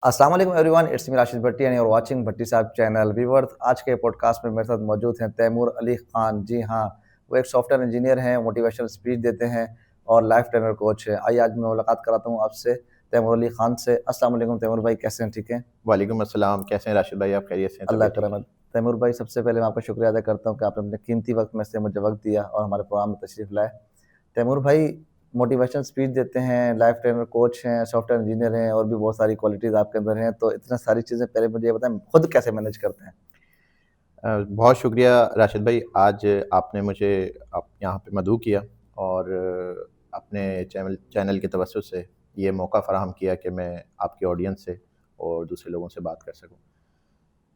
अस्सलाम वालेकुम everyone, it's me Rashid Bhatti and you are watching Bhatti Sahab channel. Viewers, आज के पॉडकास्ट में मेरे साथ मौजूद हैं तैमूर अली खान। जी हाँ, वो एक सॉफ्टवेयर इंजीनियर हैं, मोटिवेशनल स्पीच देते हैं और लाइफ ट्रेनर कोच है। आइए आज मैं मुलाकात कराता हूँ आपसे तैमूर अली खान से। अस्सलाम वालेकुम तैमूर भाई, कैसे हैं? ठीक हैं? वालेकुम अस्सलाम। कैसे हैं राशिद भाई? आप खैरियत से हैं? अल्लाह तबीयत का ठीक है? रहमत। तैमूर भाई, सबसे पहले मैं आपका शुक्रिया अदा करता हूँ कि आपने अपने कीमती वक्त में से मुझे वक्त दिया और हमारे प्रोग्राम में तशरीफ़ लाए। तैमूर भाई मोटिवेशनल स्पीच देते हैं, लाइफ ट्रेनर कोच हैं, सॉफ्टवेयर इंजीनियर हैं और भी बहुत सारी क्वालिटीज़ आपके अंदर हैं। तो इतना सारी चीज़ें पहले मुझे ये बताएं, खुद कैसे मैनेज करते हैं? बहुत शुक्रिया राशिद भाई। आज आपने मुझे आप यहाँ पे मदऊ किया और अपने चैनल चैनल की तवज्जो से ये मौका फ़राहम किया कि मैं आपकी ऑडियंस से और दूसरे लोगों से बात कर सकूँ।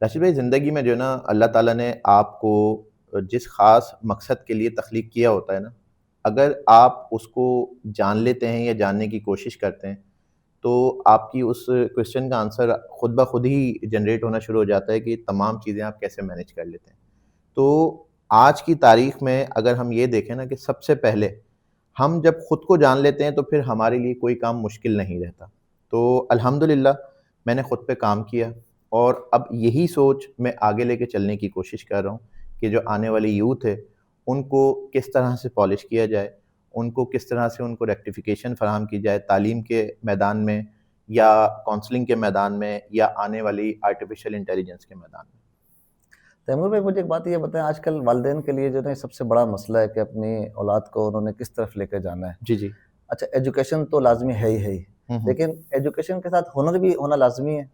राशिद भाई, ज़िंदगी में जो है ना, अल्लाह ताला ने आपको जिस ख़ास मकसद के लिए तख्लीक किया होता है ना, अगर आप उसको जान लेते हैं या जानने की कोशिश करते हैं, तो आपकी उस क्वेश्चन का आंसर खुद ब खुद ही जनरेट होना शुरू हो जाता है कि तमाम चीज़ें आप कैसे मैनेज कर लेते हैं। तो आज की तारीख में अगर हम ये देखें ना कि सबसे पहले हम जब खुद को जान लेते हैं तो फिर हमारे लिए कोई काम मुश्किल नहीं रहता। तो अल्हम्दुलिल्लाह मैंने खुद पे काम किया और अब यही सोच मैं आगे लेके चलने की कोशिश कर रहा हूँ कि जो आने वाली यूथ है, उनको किस तरह से पॉलिश किया जाए, उनको किस तरह से उनको रेक्टिफ़िकेशन फ़राहम की जाए तालीम के मैदान में या काउंसलिंग के मैदान में या आने वाली आर्टिफ़िशियल इंटेलिजेंस के मैदान में। तैमूर भाई, मुझे एक बात ये बताएं, आजकल वालिदैन के लिए जो है सबसे बड़ा मसला है कि अपनी औलाद को उन्होंने किस तरफ लेकर जाना है। जी, जी। अच्छा, एजुकेशन तो लाजमी है ही, हुँ, हुँ। लेकिन एजुकेशन के साथ हुनर भी होना लाजमी है।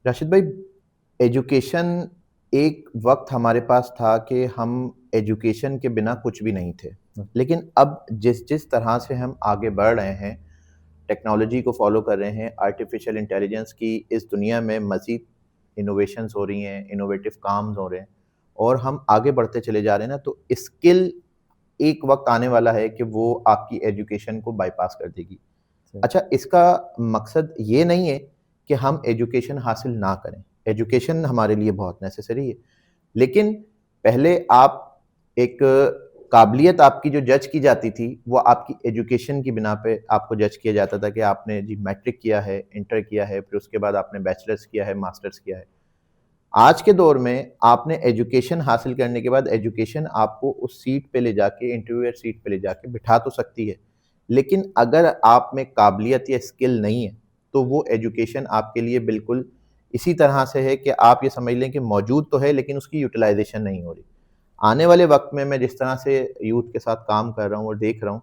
राशिद भाई, एजुकेशन एक वक़्त हमारे पास था कि हम एजुकेशन के बिना कुछ भी नहीं थे। लेकिन अब जिस तरह से हम आगे बढ़ रहे हैं, टेक्नोलॉजी को फ़ॉलो कर रहे हैं, आर्टिफ़िशियल इंटेलिजेंस की इस दुनिया में मज़ीद इनोवेशंस हो रही हैं, इनोवेटिव काम्स हो रहे हैं और हम आगे बढ़ते चले जा रहे हैं ना, तो स्किल एक वक़्त आने वाला है कि वो आपकी एजुकेशन को बायपास कर देगी। अच्छा, इसका मकसद ये नहीं है कि हम एजुकेशन हासिल ना करें, एजुकेशन हमारे लिए बहुत नेसेसरी है। लेकिन पहले आप एक काबिलियत आपकी जो जज की जाती थी, वो आपकी एजुकेशन की बिना पे आपको जज किया जाता था कि आपने जी मैट्रिक किया है, इंटर किया है, फिर उसके बाद आपने बैचलर्स किया है, मास्टर्स किया है। आज के दौर में आपने एजुकेशन हासिल करने के बाद एजुकेशन आपको उस सीट पे ले जाके इंटरव्यूअर सीट पे ले जाके बिठा तो सकती है, लेकिन अगर आप में काबिलियत या स्किल नहीं है, तो वो एजुकेशन आपके लिए बिल्कुल इसी तरह से है कि आप ये समझ लें कि मौजूद तो है लेकिन उसकी यूटिलाइज़ेशन नहीं हो रही। आने वाले वक़्त में मैं जिस तरह से यूथ के साथ काम कर रहा हूँ और देख रहा हूँ,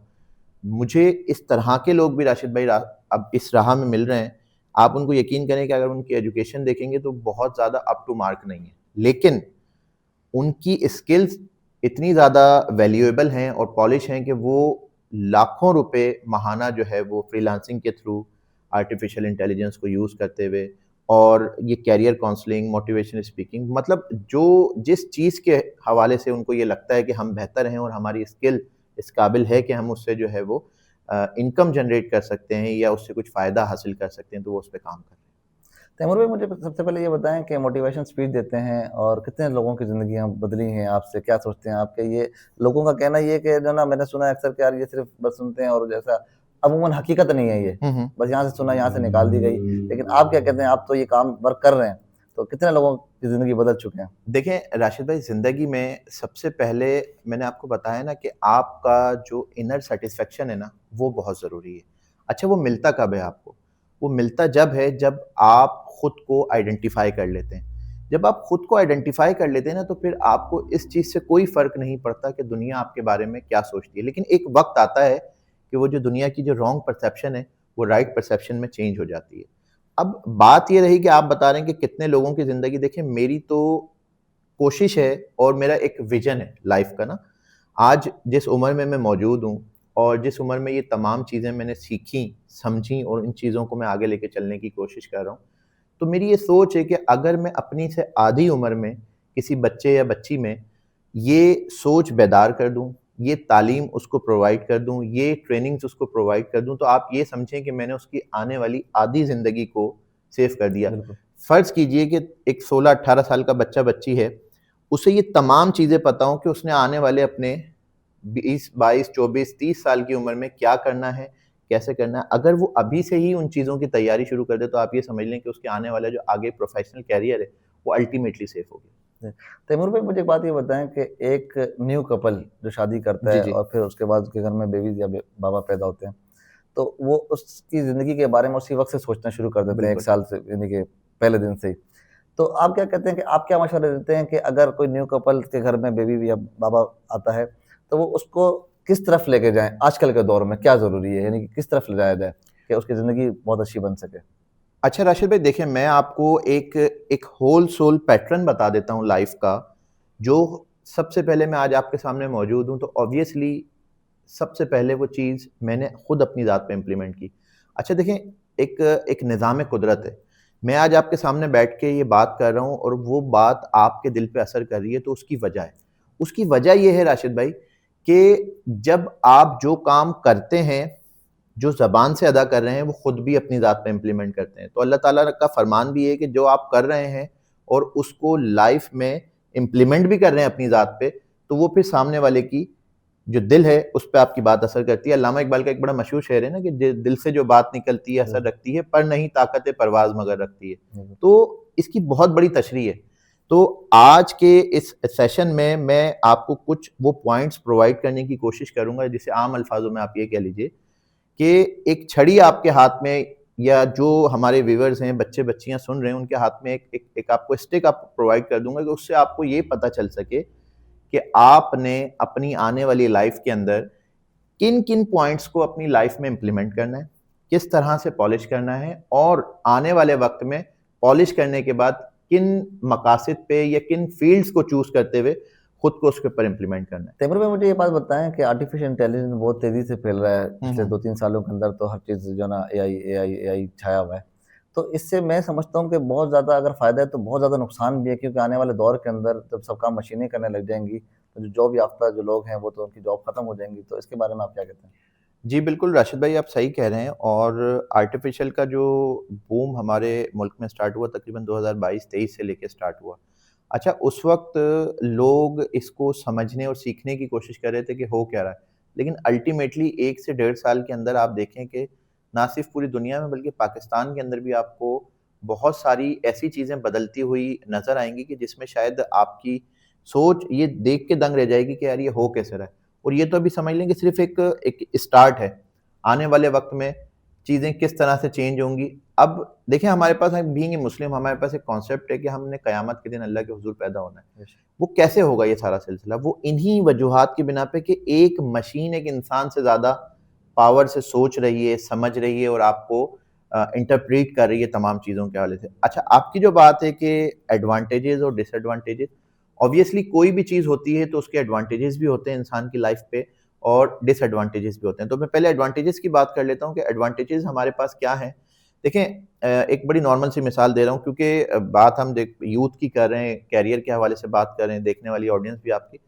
मुझे इस तरह के लोग भी राशिद भाई अब इस राह में मिल रहे हैं। आप उनको यकीन करें कि अगर उनकी एजुकेशन देखेंगे तो बहुत ज़्यादा अप टू मार्क नहीं है। लेकिन उनकी स्किल्स इतनी ज़्यादा वैल्यूएबल हैं और पॉलिश हैं कि वो लाखों रुपए माहाना जो है वो फ्रीलांसिंग के थ्रू आर्टिफ़िशियल इंटेलिजेंस को यूज़ करते हुए और ये करियर काउंसलिंग, मोटिवेशनल स्पीकिंग, मतलब जो जिस चीज़ के हवाले से उनको ये लगता है कि हम बेहतर हैं और हमारी स्किल इस काबिल है कि हम उससे जो है वो इनकम जनरेट कर सकते हैं या उससे कुछ फ़ायदा हासिल कर सकते हैं, तो वो उस पे काम कर रहे हैं। तैमूर भाई, मुझे सबसे पहले ये बताएं कि मोटिवेशन स्पीच देते हैं और कितने लोगों की ज़िंदगियाँ बदली हैं आपसे? क्या सोचते हैं आपके? ये लोगों का कहना ये है कि जो ना, मैंने सुना है अक्सर कि यार ये सिर्फ़ बस सुनते हैं और जैसा अमूमन हकीकत नहीं है ये। हुँ, हुँ। बस यहाँ से सुना, यहाँ से निकाल दी गई। लेकिन आप क्या कहते हैं? आप तो ये काम वर्क कर रहे हैं, तो कितने लोगों की ज़िंदगी बदल चुके हैं? देखें राशिद भाई, ज़िंदगी में सबसे पहले मैंने आपको बताया ना कि आपका जो इनर सैटिस्फैक्शन है ना, वो बहुत ज़रूरी है। अच्छा, वो मिलता कब है आपको? वो मिलता जब है जब आप खुद को आइडेंटिफ़ाई कर लेते हैं। जब आप खुद को आइडेंटिफ़ाई कर लेते हैं ना, तो फिर आपको इस चीज़ से कोई फ़र्क नहीं पड़ता कि दुनिया आपके बारे में क्या सोचती है। लेकिन एक वक़्त आता है कि वो जो दुनिया की जो रॉन्ग परसेप्शन है, वो राइट परसेप्शन में चेंज हो जाती है। अब बात ये रही कि आप बता रहे हैं कि कितने लोगों की ज़िंदगी, देखिए मेरी तो कोशिश है और मेरा एक विज़न है लाइफ़ का ना, आज जिस उम्र में मैं मौजूद हूँ और जिस उम्र में ये तमाम चीज़ें मैंने सीखी, समझी और इन चीज़ों को मैं आगे लेके चलने की कोशिश कर रहा हूँ। तो मेरी ये सोच है कि अगर मैं अपनी से आधी उम्र में किसी बच्चे या बच्ची में ये सोच बेदार कर दूँ, ये तालीम उसको प्रोवाइड कर दूँ, ये ट्रेनिंग्स उसको प्रोवाइड कर दूँ, तो आप ये समझें कि मैंने उसकी आने वाली आधी ज़िंदगी को सेव कर दिया। बिल्कुल। फ़र्ज़ कीजिए कि एक 16-18 साल का बच्चा-बच्ची है, उसे ये तमाम चीज़ें पता हों कि उसने आने वाले अपने 20, 22, 24, 30 साल की उम्र में क्या करना है, कैसे करना है, अगर वो अभी से ही उन चीज़ों की तैयारी शुरू कर दे तो आप ये समझ लें कि उसके आने वाला जो आगे प्रोफेशनल कैरियर है वो अल्टीमेटली सेफ हो गया। तैमूर भाई मुझे एक बात ये बताएं कि एक न्यू कपल जो शादी करता जी है जी। और फिर उसके बाद उसके घर में बेबी या बाबा पैदा होते हैं, तो वो उसकी ज़िंदगी के बारे में उसी वक्त से सोचना शुरू कर देते हैं, एक बिल्कुल। साल से, यानी कि पहले दिन से ही। तो आप क्या कहते हैं कि आप क्या मशवरा देते हैं कि अगर कोई न्यू कपल के घर में बेबी या बाबा आता है, तो वो उसको किस तरफ लेके जाएं? आजकल के दौर में क्या ज़रूरी है, यानी कि किस तरफ ले जाया जाए कि उसकी ज़िंदगी बहुत अच्छी बन सके? अच्छा राशिद भाई, देखिए मैं आपको एक एक होल सोल पैटर्न बता देता हूँ लाइफ का, जो सबसे पहले मैं आज आपके सामने मौजूद हूँ तो ऑब्वियसली सबसे पहले वो चीज़ मैंने खुद अपनी ज़ात पे इम्प्लीमेंट की। अच्छा देखें, एक एक निज़ाम कुदरत है। मैं आज आपके सामने बैठ के ये बात कर रहा हूँ और वो बात आपके दिल पे असर कर रही है, तो उसकी वजह है। उसकी वजह ये है राशिद भाई कि जब आप जो काम करते हैं, जो ज़बान से अदा कर रहे हैं, वो खुद भी अपनी ज़ात पे इम्प्लीमेंट करते हैं। तो अल्लाह ताला का फरमान भी है कि जो आप कर रहे हैं और उसको लाइफ में इम्प्लीमेंट भी कर रहे हैं अपनी ज़ात पे, तो वो फिर सामने वाले की जो दिल है उस पे आपकी बात असर करती है। अल्लामा इकबाल का एक बड़ा मशहूर शेर है ना कि दिल से जो बात निकलती है असर रखती है, पर नहीं ताकत परवाज़ मगर रखती है। तो इसकी बहुत बड़ी तशरीह है। तो आज के इस सेशन में मैं आपको कुछ वो पॉइंट्स प्रोवाइड करने की कोशिश करूँगा, जिसे आम अल्फाजों में आप ये कह लीजिए कि एक छड़ी आपके हाथ में, या जो हमारे व्यूअर्स हैं, बच्चे-बच्चियाँ सुन रहे हैं, उनके हाथ में एक आपको स्टिक आप प्रोवाइड कर दूँगा कि उससे आपको ये पता चल सके कि आपने अपनी आने वाली लाइफ के अंदर किन-किन पॉइंट्स को अपनी लाइफ में इम्प्लीमेंट करना है, किस तरह से पॉलिश करना है और आने वाले वक़्त में पॉलिश करने के बाद किन मकासद पे या किन फ़ील्ड्स को चूज़ करते हुए खुद को उसके ऊपर इम्प्लीमेंट करना है। तैमूर भाई मुझे ये बात बताएं कि आर्टिफिशियल इंटेलिजेंस बहुत तेज़ी से फैल रहा है, हुँ, पिछले हुँ। 2-3 सालों के अंदर तो हर चीज़ जो है ना एआई छाया हुआ है। तो इससे मैं समझता हूँ कि बहुत ज़्यादा अगर फ़ायदा है तो बहुत ज़्यादा नुकसान भी है, क्योंकि आने वाले दौर के अंदर जब सब काम मशीनें करने लग जाएँगी, तो जो जॉब याफ़्ता जो लोग हैं वो तो उनकी जॉब खत्म हो जाएँगी। तो इसके बारे में आप क्या कहते हैं? जी, बिल्कुल राशिद भाई, आप सही कह रहे हैं और आर्टिफ़िशियल का जो बूम हमारे मुल्क में स्टार्ट हुआ तकरीबन 2022-23 से लेके स्टार्ट हुआ। अच्छा, उस वक़्त लोग इसको समझने और सीखने की कोशिश कर रहे थे कि हो क्या रहा है। लेकिन अल्टीमेटली 1 से डेढ़ साल के अंदर आप देखें कि ना सिर्फ़ पूरी दुनिया में बल्कि पाकिस्तान के अंदर भी आपको बहुत सारी ऐसी चीज़ें बदलती हुई नज़र आएँगी कि जिसमें शायद आपकी सोच ये देख के दंग रह जाएगी कि यार ये हो कैसे रहा है। और ये तो अभी समझ लें कि सिर्फ़ एक एक स्टार्ट है। आने वाले वक़्त में चीज़ें किस तरह से चेंज होंगी। अब देखिए, हमारे पास बीइंग ए मुस्लिम हमारे पास एक कॉन्सेप्ट है कि हमने क़यामत के दिन अल्लाह के हुज़ूर पैदा होना है। बेशक। वो कैसे होगा ये सारा सिलसिला? वो इन्हीं वजूहात की बिना पे कि एक मशीन एक इंसान से ज़्यादा पावर से सोच रही है, समझ रही है और आपको इंटरप्रेट कर रही है तमाम चीज़ों के हवाले से। अच्छा, आपकी जो बात है कि एडवांटेजेज़ और डिसएडवांटेजेज़, ऑब्वियसली कोई भी चीज़ होती है तो उसके एडवांटेजेस भी होते हैं इंसान की लाइफ पे और डिसएडवांटेजेस भी होते हैं। तो मैं पहले एडवांटेजेस की बात कर लेता हूँ कि एडवांटेजेस हमारे पास क्या हैं। देखें, एक बड़ी नॉर्मल सी मिसाल दे रहा हूँ क्योंकि बात हम देख यूथ की कर रहे हैं, करियर के हवाले से बात कर रहे हैं, देखने वाली ऑडियंस भी आपकी।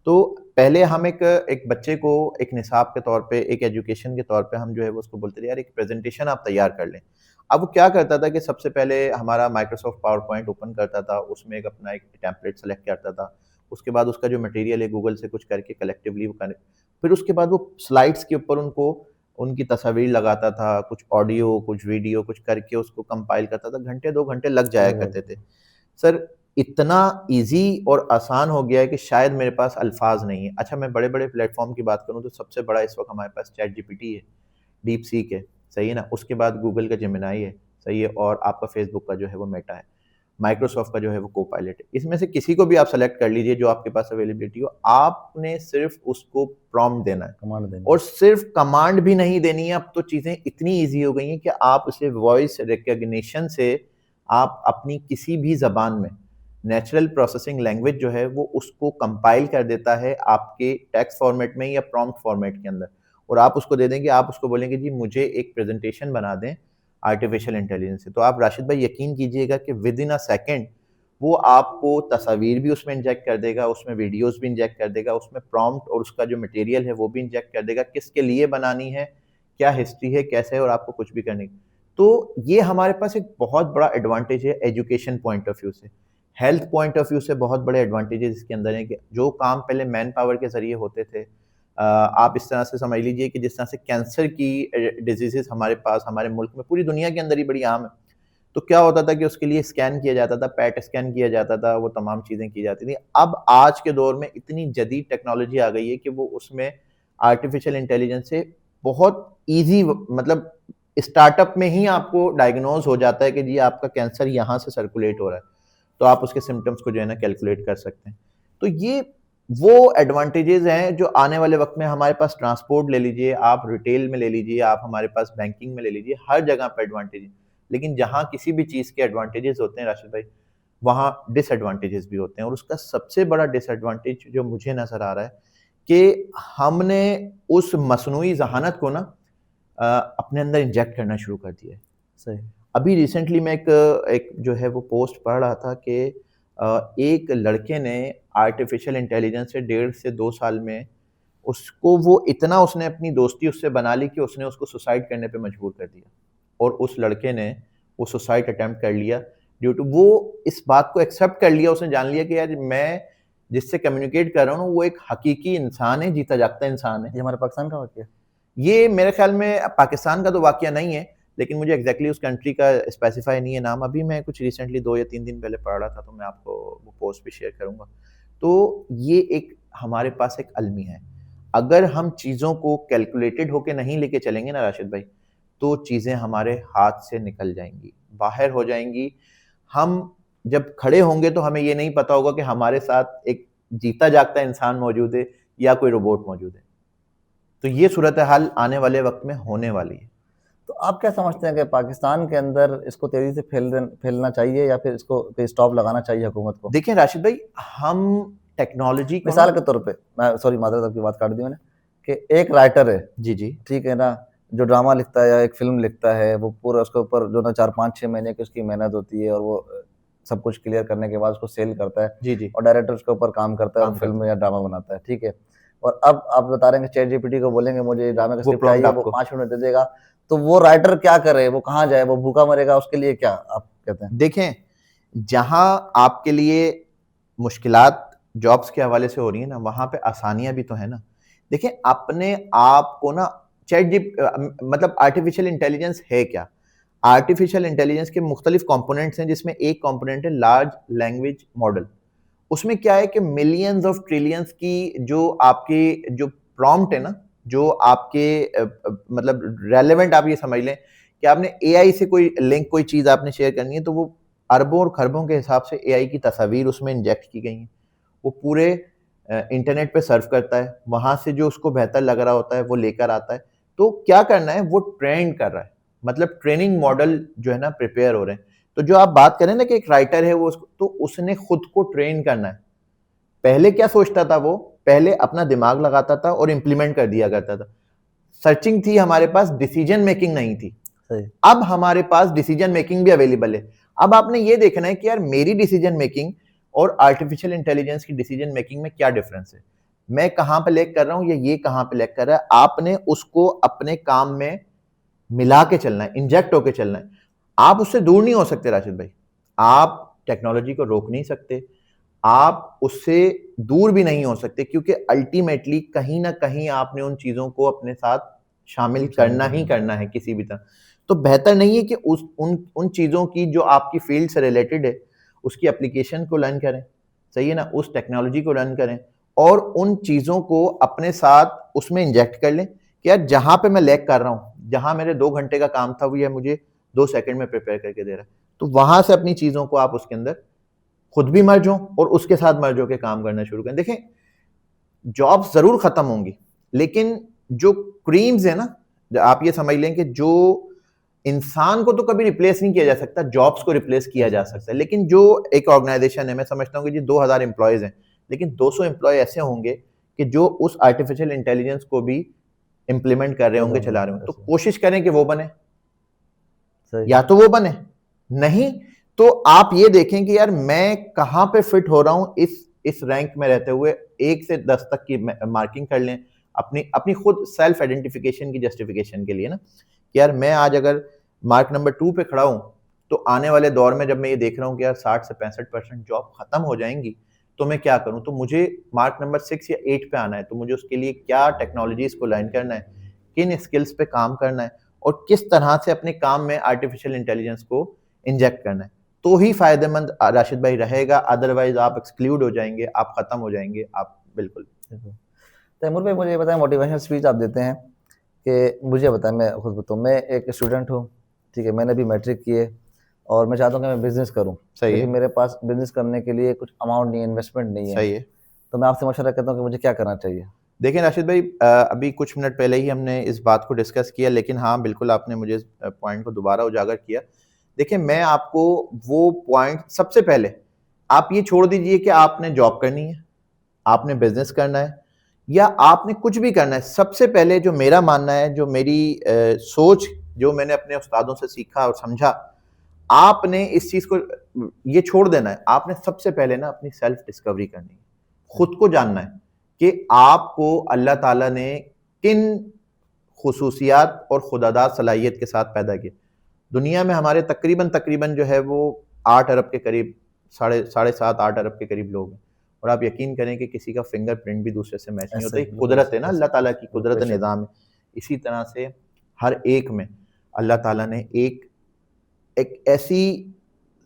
तो पहले हम एक बच्चे को एक निसाब के तौर पे, एक एजुकेशन के तौर पे हम जो है वो उसको बोलते थे यार एक प्रेज़ेंटेशन आप तैयार कर लें। अब वो क्या करता था कि सबसे पहले हमारा माइक्रोसॉफ्ट पावर पॉइंट ओपन करता था, उसमें एक अपना एक टेम्पलेट सेलेक्ट करता था। उसके बाद उसका जो मटेरियल है गूगल से कुछ करके कलेक्टिवली वो कर, फिर उसके बाद वो स्लाइड्स के ऊपर उनको उनकी तस्वीर लगाता था, कुछ ऑडियो, कुछ वीडियो, कुछ करके उसको कंपाइल करता था। घंटे 2 घंटे लग जाया करते थे। सर, इतना ईज़ी और आसान हो गया है कि शायद मेरे पास अल्फ़ाज़ नहीं है। अच्छा, मैं बड़े-बड़े प्लेटफ़ॉर्म की बात करूँ तो सबसे बड़ा इस वक़्त हमारे पास चैट जीपीटी है, डीपसीक है, सही है ना? उसके बाद गूगल का जेमिनी है, सही है? और आपका फ़ेसबुक का जो है वो मेटा है। माइक्रोसॉफ्ट का जो है वो कोपायलट है। इसमें से किसी को भी आप सेलेक्ट कर लीजिए जो आपके पास अवेलेबिलिटी हो। आपने सिर्फ़ उसको प्रॉम्प्ट देना है कमांड देनी और सिर्फ़ कमांड भी नहीं देनी है। अब तो चीज़ें इतनी ईज़ी हो गई हैं कि आप उसे वॉइस रिकॉग्निशन से आप अपनी किसी भी ज़बान में नेचुरल प्रोसेसिंग लैंग्वेज जो है वो उसको कंपाइल कर देता है आपके टेक्स्ट फॉर्मेट में या प्रॉम्प्ट फॉर्मेट के अंदर, और आप उसको दे देंगे, आप उसको बोलेंगे जी मुझे एक प्रेजेंटेशन बना दें आर्टिफिशियल इंटेलिजेंस से। तो आप राशिद भाई यकीन कीजिएगा कि विद इन अ सेकेंड वो आपको तस्वीर भी उसमें इंजेक्ट कर देगा, उसमें वीडियोस भी इंजेक्ट कर देगा, उसमें प्रॉम्प्ट और उसका जो मटेरियल है वो भी इंजेक्ट कर देगा, किसके लिए बनानी है, क्या हिस्ट्री है, कैसे है, और आपको कुछ भी करने की। तो ये हमारे पास एक बहुत बड़ा एडवांटेज है एजुकेशन पॉइंट ऑफ व्यू से। हेल्थ पॉइंट ऑफ व्यू से बहुत बड़े एडवांटेजेस इसके अंदर हैं कि जो काम पहले मैन पावर के ज़रिए होते थे, आप इस तरह से समझ लीजिए कि जिस तरह से कैंसर की डिजीजेस हमारे पास हमारे मुल्क में पूरी दुनिया के अंदर ही बड़ी आम है, तो क्या होता था कि उसके लिए स्कैन किया जाता था, पैट स्कैन किया जाता था, वो तमाम चीज़ें की जाती थी। अब आज के दौर में इतनी जदीद टेक्नोलॉजी आ गई है कि वो उसमें आर्टिफिशियल इंटेलिजेंस से बहुत ईजी, मतलब स्टार्टअप में ही आपको डायग्नोज हो जाता है कि जी आपका कैंसर यहाँ से सर्कुलेट हो रहा है, तो आप उसके सिम्टम्स को जो है ना कैलकुलेट कर सकते हैं। तो ये वो एडवांटेजेस हैं जो आने वाले वक्त में हमारे पास, ट्रांसपोर्ट ले लीजिए, आप रिटेल में ले लीजिए, आप हमारे पास बैंकिंग में ले लीजिए, हर जगह पर एडवांटेज है। लेकिन जहाँ किसी भी चीज़ के एडवांटेजेस होते हैं राशिद भाई, वहाँ डिसएडवांटेजेस भी होते हैं। और उसका सबसे बड़ा डिसएडवांटेज जो मुझे नज़र आ रहा है कि हमने उस मसनूई ज़हानत को ना अपने अंदर इंजेक्ट करना शुरू कर दिया है। सही। अभी रिसेंटली मैं एक एक जो है वो पोस्ट पढ़ रहा था कि एक लड़के ने आर्टिफिशियल इंटेलिजेंस से 1.5 से 2 साल में उसको वो इतना उसने अपनी दोस्ती उससे बना ली कि उसने उसको सुसाइड करने पे मजबूर कर दिया। और उस लड़के ने वो सुसाइड अटेम्प्ट कर लिया ड्यू टू वो इस बात को एक्सेप्ट कर लिया, उसने जान लिया कि यार मैं जिससे कम्युनिकेट कर रहा हूँ वो एक हकीकी इंसान है, जीता जागता इंसान है। ये हमारे पाकिस्तान का वाक़या है? ये मेरे ख्याल में पाकिस्तान का तो वाक़या नहीं है, लेकिन मुझे एग्जैक्टली उस कंट्री का स्पेसिफाई नहीं है नाम। अभी मैं कुछ रिसेंटली 2 या 3 दिन पहले पढ़ रहा था, तो मैं आपको वो पोस्ट भी शेयर करूँगा। तो ये एक हमारे पास एक अलमी है। अगर हम चीज़ों को कैलकुलेटेड होके नहीं लेके चलेंगे ना राशिद भाई, तो चीज़ें हमारे हाथ से निकल जाएँगी, बाहर हो जाएँगी। हम जब खड़े होंगे तो हमें ये नहीं पता होगा कि हमारे साथ एक जीता जागता इंसान मौजूद है या कोई रोबोट मौजूद है। तो ये सूरत हाल आने वाले वक्त में होने वाली है। तो आप क्या समझते हैं कि पाकिस्तान के अंदर इसको तेज़ी से फैलना चाहिए या फिर इसको कोई स्टॉप लगाना चाहिए हुकूमत को? देखिए राशिद भाई, हम टेक्नोलॉजी को मिसाल के तौर पे, मैं सॉरी मादरत आपकी बात काट दी मैंने, कि एक राइटर है, जी, जी। ठीक है ना, जो ड्रामा लिखता है या एक फ़िल्म लिखता है, वो पूरा उसके ऊपर जो ना 4-5-6 महीने की उसकी मेहनत होती है और वो सब कुछ क्लियर करने के बाद उसको सेल करता है जी, जी। और डायरेक्टर उसके ऊपर काम करता है और काम फ़िल्म करता या ड्रामा बनाता है, ठीक है। और अब आप बता रहे हैं कि चैट जीपीटी को बोलेंगे मुझे ये ड्रामे का वो स्क्रिप्ट प्रॉम्प्ट चाहिए, वो आपको 5 मिनट दे देगा, तो वो राइटर क्या करे? वो कहाँ जाए? वो भूखा मरेगा, उसके लिए क्या आप कहते हैं? देखें, जहाँ आपके लिए मुश्किलात जॉब्स के हवाले से हो रही है ना, वहाँ पे आसानियाँ भी तो है ना। देखें, अपने आप को ना मतलब आर्टिफिशियल इंटेलिजेंस है क्या? आर्टिफिशियल इंटेलिजेंस के मुख्तलिफ कंपोनेंट्स हैं, जिसमें एक कंपोनेंट है लार्ज लैंग्वेज मॉडल। उसमें क्या है कि मिलियंस ऑफ ट्रिलियंस की जो आपकी जो प्रॉम्प्ट है ना, जो आपके मतलब रेलेवेंट, आप ये समझ लें कि आपने एआई से कोई लिंक, कोई चीज़ आपने शेयर करनी है, तो वो अरबों और खरबों के हिसाब से एआई की तस्वीर उसमें इंजेक्ट की गई हैं। वो पूरे इंटरनेट पे सर्फ करता है, वहाँ से जो उसको बेहतर लग रहा होता है वो लेकर आता है। तो क्या करना है, वो ट्रेंड कर रहा है, मतलब ट्रेनिंग मॉडल जो है ना प्रिपेयर हो रहे हैं। तो जो आप बात करें ना कि एक राइटर है वो तो उसने खुद को ट्रेन करना है। पहले क्या सोचता था वो? पहले अपना दिमाग लगाता था और इंप्लीमेंट कर दिया करता था। सर्चिंग थी हमारे पास, डिसीजन मेकिंग नहीं थी। सही। अब हमारे पास डिसीजन मेकिंग भी अवेलेबल है। अब आपने ये देखना है कि यार मेरी डिसीजन मेकिंग और आर्टिफिशियल इंटेलिजेंस की डिसीजन मेकिंग में क्या डिफरेंस है। मैं कहाँ पे लैग कर रहा हूँ या ये कहाँ पे लैग कर रहा है। आपने उसको अपने काम में मिला के चलना है, इंजेक्ट होके चलना है। आप उससे दूर नहीं हो सकते राशिद भाई। आप टेक्नोलॉजी को रोक नहीं सकते, आप उससे दूर भी नहीं हो सकते, क्योंकि अल्टीमेटली कहीं ना कहीं आपने उन चीजों को अपने साथ शामिल करना ही करना है किसी भी तरह। तो बेहतर नहीं है कि उस उन चीजों की जो आपकी फील्ड से रिलेटेड है उसकी एप्लीकेशन को लर्न करें, सही है ना, उस टेक्नोलॉजी को लर्न करें और उन चीजों को अपने साथ उसमें इंजेक्ट कर लें कि यार जहां पे मैं लैग कर रहा हूं, जहां मेरे 2 घंटे का काम था वो ये मुझे 2 सेकंड में प्रिपेयर करके दे रहा है, तो वहां से अपनी चीजों को आप उसके अंदर खुद भी मर्ज हो और उसके साथ मर्ज होकर काम करना शुरू करें। देखें, जॉब्स जरूर खत्म होंगी, लेकिन जो क्रीम्स है ना, आप ये समझ लें कि जो इंसान को तो कभी रिप्लेस नहीं किया जा सकता, जॉब्स को रिप्लेस किया जा सकता है। लेकिन जो एक ऑर्गेनाइजेशन है, मैं समझता हूँ कि जी 2000 एम्प्लॉयज हैं, लेकिन 200 एम्प्लॉय ऐसे होंगे कि जो उस आर्टिफिशियल इंटेलिजेंस को भी इंप्लीमेंट कर रहे होंगे, चला रहे होंगे। तो कोशिश करें कि वो बने, या तो वो बने, नहीं तो आप ये देखें कि यार मैं कहां पे फिट हो रहा हूं इस रैंक में रहते हुए। 1 से 10 तक की मार्किंग कर लें अपनी अपनी खुद सेल्फ आइडेंटिफिकेशन की जस्टिफिकेशन के लिए ना, कि यार मैं आज अगर मार्क नंबर 2 पे खड़ा हूं, तो आने वाले दौर में जब मैं ये देख रहा हूं कि यार 60 से 65% जॉब खत्म हो जाएंगी, तो मैं क्या करूं, तो मुझे मार्क नंबर 6 या 8 पे आना है, तो मुझे उसके लिए क्या टेक्नोलॉजीज को लर्न करना है, किन स्किल्स पे काम करना है और किस तरह से अपने काम में आर्टिफिशियल इंटेलिजेंस को इंजेक्ट करना है, तो ही फायदेमंद राशिद भाई रहेगा। अदरवाइज आप एक्सक्लूड हो जाएंगे, आप खत्म हो जाएंगे, आप बिल्कुल। तैमूर भाई मुझे ये बताएं, मोटिवेशनल स्पीच आप देते हैं कि मुझे बताएं, मैं खुद बताऊँ, मैं एक स्टूडेंट हूँ, ठीक है, मैंने भी मैट्रिक किए और मैं चाहता हूँ कि मैं बिजनेस करूँ, सही लेकिन है, मेरे पास बिजनेस करने के लिए कुछ अमाउंट नहीं है, इन्वेस्टमेंट नहीं है, सही है। तो मैं आपसे मशवरा करता हूँ कि मुझे क्या करना चाहिए। देखिए राशिद भाई, अभी कुछ मिनट पहले ही हमने इस बात को डिस्कस किया, लेकिन हाँ बिल्कुल आपने मुझे इस पॉइंट को दोबारा उजागर किया। देखिए मैं आपको वो पॉइंट, सबसे पहले आप ये छोड़ दीजिए कि आपने जॉब करनी है, आपने बिजनेस करना है या आपने कुछ भी करना है। सबसे पहले जो मेरा मानना है, जो मेरी सोच, जो मैंने अपने उस्तादों से सीखा और समझा, आपने इस चीज को ये छोड़ देना है। आपने सबसे पहले ना अपनी सेल्फ डिस्कवरी करनी है, खुद को जानना है कि आपको अल्लाह ताला ने किन खुसूसियात और खुदादाद सलाहियत के साथ पैदा किया। दुनिया में हमारे तकरीबन तकरीबन जो है वो 8 अरब के करीब, साढ़े 7-8 अरब के करीब लोग हैं, और आप यकीन करें कि किसी का फिंगरप्रिंट भी दूसरे से मैच नहीं होता। एक कुदरत है ना, अल्लाह ताला की कुदरत निज़ाम है। इसी तरह से हर एक में अल्लाह ताला ने एक ऐसी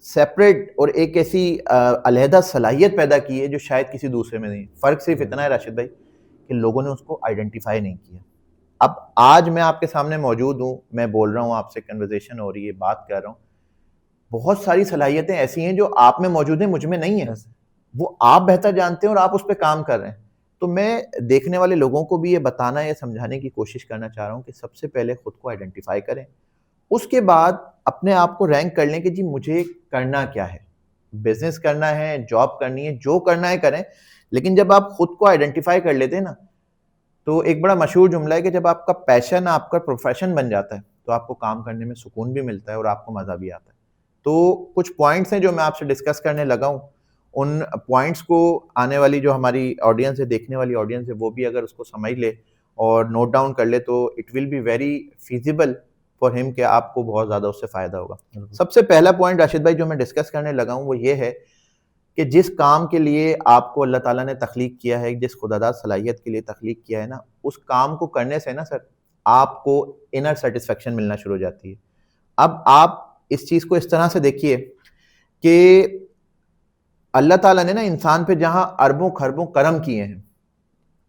सेपरेट और एक ऐसी अलहदा सलाहियत पैदा की है जो शायद किसी दूसरे में नहीं। फ़र्क सिर्फ इतना है राशिद भाई कि लोगों ने उसको आइडेंटिफाई नहीं किया। अब आज मैं आपके सामने मौजूद हूँ, मैं बोल रहा हूँ आपसे, कन्वर्सेशन हो रही है, बात कर रहा हूँ, बहुत सारी सलाहियतें ऐसी हैं जो आप में मौजूद हैं, मुझ में नहीं है। वो आप बेहतर जानते हैं और आप उस पर काम कर रहे हैं। तो मैं देखने वाले लोगों को भी ये बताना या समझाने की कोशिश करना चाह रहा हूँ कि सबसे पहले खुद को आइडेंटिफाई करें, उसके बाद अपने आप को रैंक कर लें कि जी मुझे करना क्या है, बिजनेस करना है, जॉब करनी है, जो करना है करें। लेकिन जब आप खुद को आइडेंटिफाई कर लेते हैं ना, तो एक बड़ा मशहूर जुमला है कि जब आपका पैशन आपका प्रोफेशन बन जाता है तो आपको काम करने में सुकून भी मिलता है और आपको मजा भी आता है। तो कुछ पॉइंट्स हैं जो मैं आपसे डिस्कस करने लगा हूँ। उन पॉइंट्स को आने वाली जो हमारी ऑडियंस है, देखने वाली ऑडियंस है, वो भी अगर उसको समझ ले और नोट डाउन कर ले तो it will be very feasible for him कि आपको बहुत ज़्यादा उससे फ़ायदा होगा। सबसे पहला पॉइंट राशिद भाई जो मैं डिस्कस करने लगा हूँ वो ये है कि जिस काम के लिए आपको अल्लाह ताला ने तख्लीक किया है, जिस खुदादाद सलाहियत के लिए तख्लीक किया है ना, उस काम को करने से ना सर आपको इनर सेटिस्फेक्शन मिलना शुरू हो जाती है। अब आप इस चीज़ को इस तरह से देखिए कि अल्लाह ताला ने ना इंसान पे जहां अरबों खरबों करम किए हैं,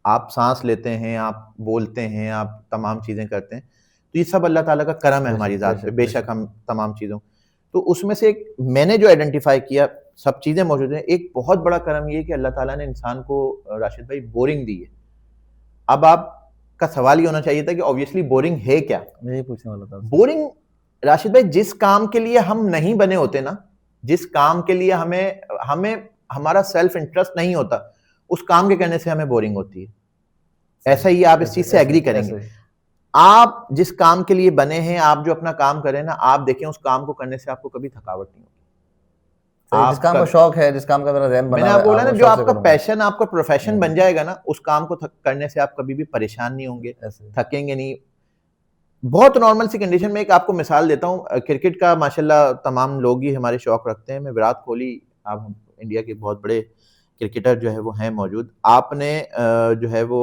आप सांस लेते हैं, आप बोलते हैं, आप तमाम चीज़ें करते हैं, तो ये सब अल्लाह ताला का करम है हमारी ज़ात पे। बेशक हम तमाम चीज़ों, तो उसमें से एक मैंने जो आइडेंटिफाई किया, सब चीज़ें मौजूद हैं। एक बहुत बड़ा करम ये है कि अल्लाह ताला ने इंसान को राशिद भाई बोरिंग दी है। अब आपका सवाल ये होना चाहिए था कि ऑब्वियसली बोरिंग है क्या? मैं यही पूछने वाला था। बोरिंग राशिद भाई जिस काम के लिए हम नहीं बने होते ना, जिस काम के लिए हमें हमें हमारा सेल्फ इंटरेस्ट नहीं होता, उस काम के करने से हमें बोरिंग होती है। ऐसा ही आप इस चीज से एग्री करेंगे। आप जिस काम के लिए बने हैं, आप जो अपना काम करें ना, आप देखें उस काम को करने से आपको कभी थकावट नहीं होगी। जिस काम का शौक है, जिस काम का मेरा ज़हन बना मैंने है, आपको बोला ना, वो जो शौक से आपका करूंगा। पैशन आपका प्रोफेशन बन जाएगा ना, उस काम को करने से आप कभी भी परेशान नहीं होंगे, थकेंगे नहीं। बहुत नॉर्मल सी कंडीशन में एक आपको मिसाल देता हूँ। क्रिकेट का माशाल्लाह तमाम लोग ही हमारे शौक रखते हैं। मैं विराट कोहली, आप इंडिया के बहुत बड़े क्रिकेटर जो है वो हैं मौजूद। आपने जो है वो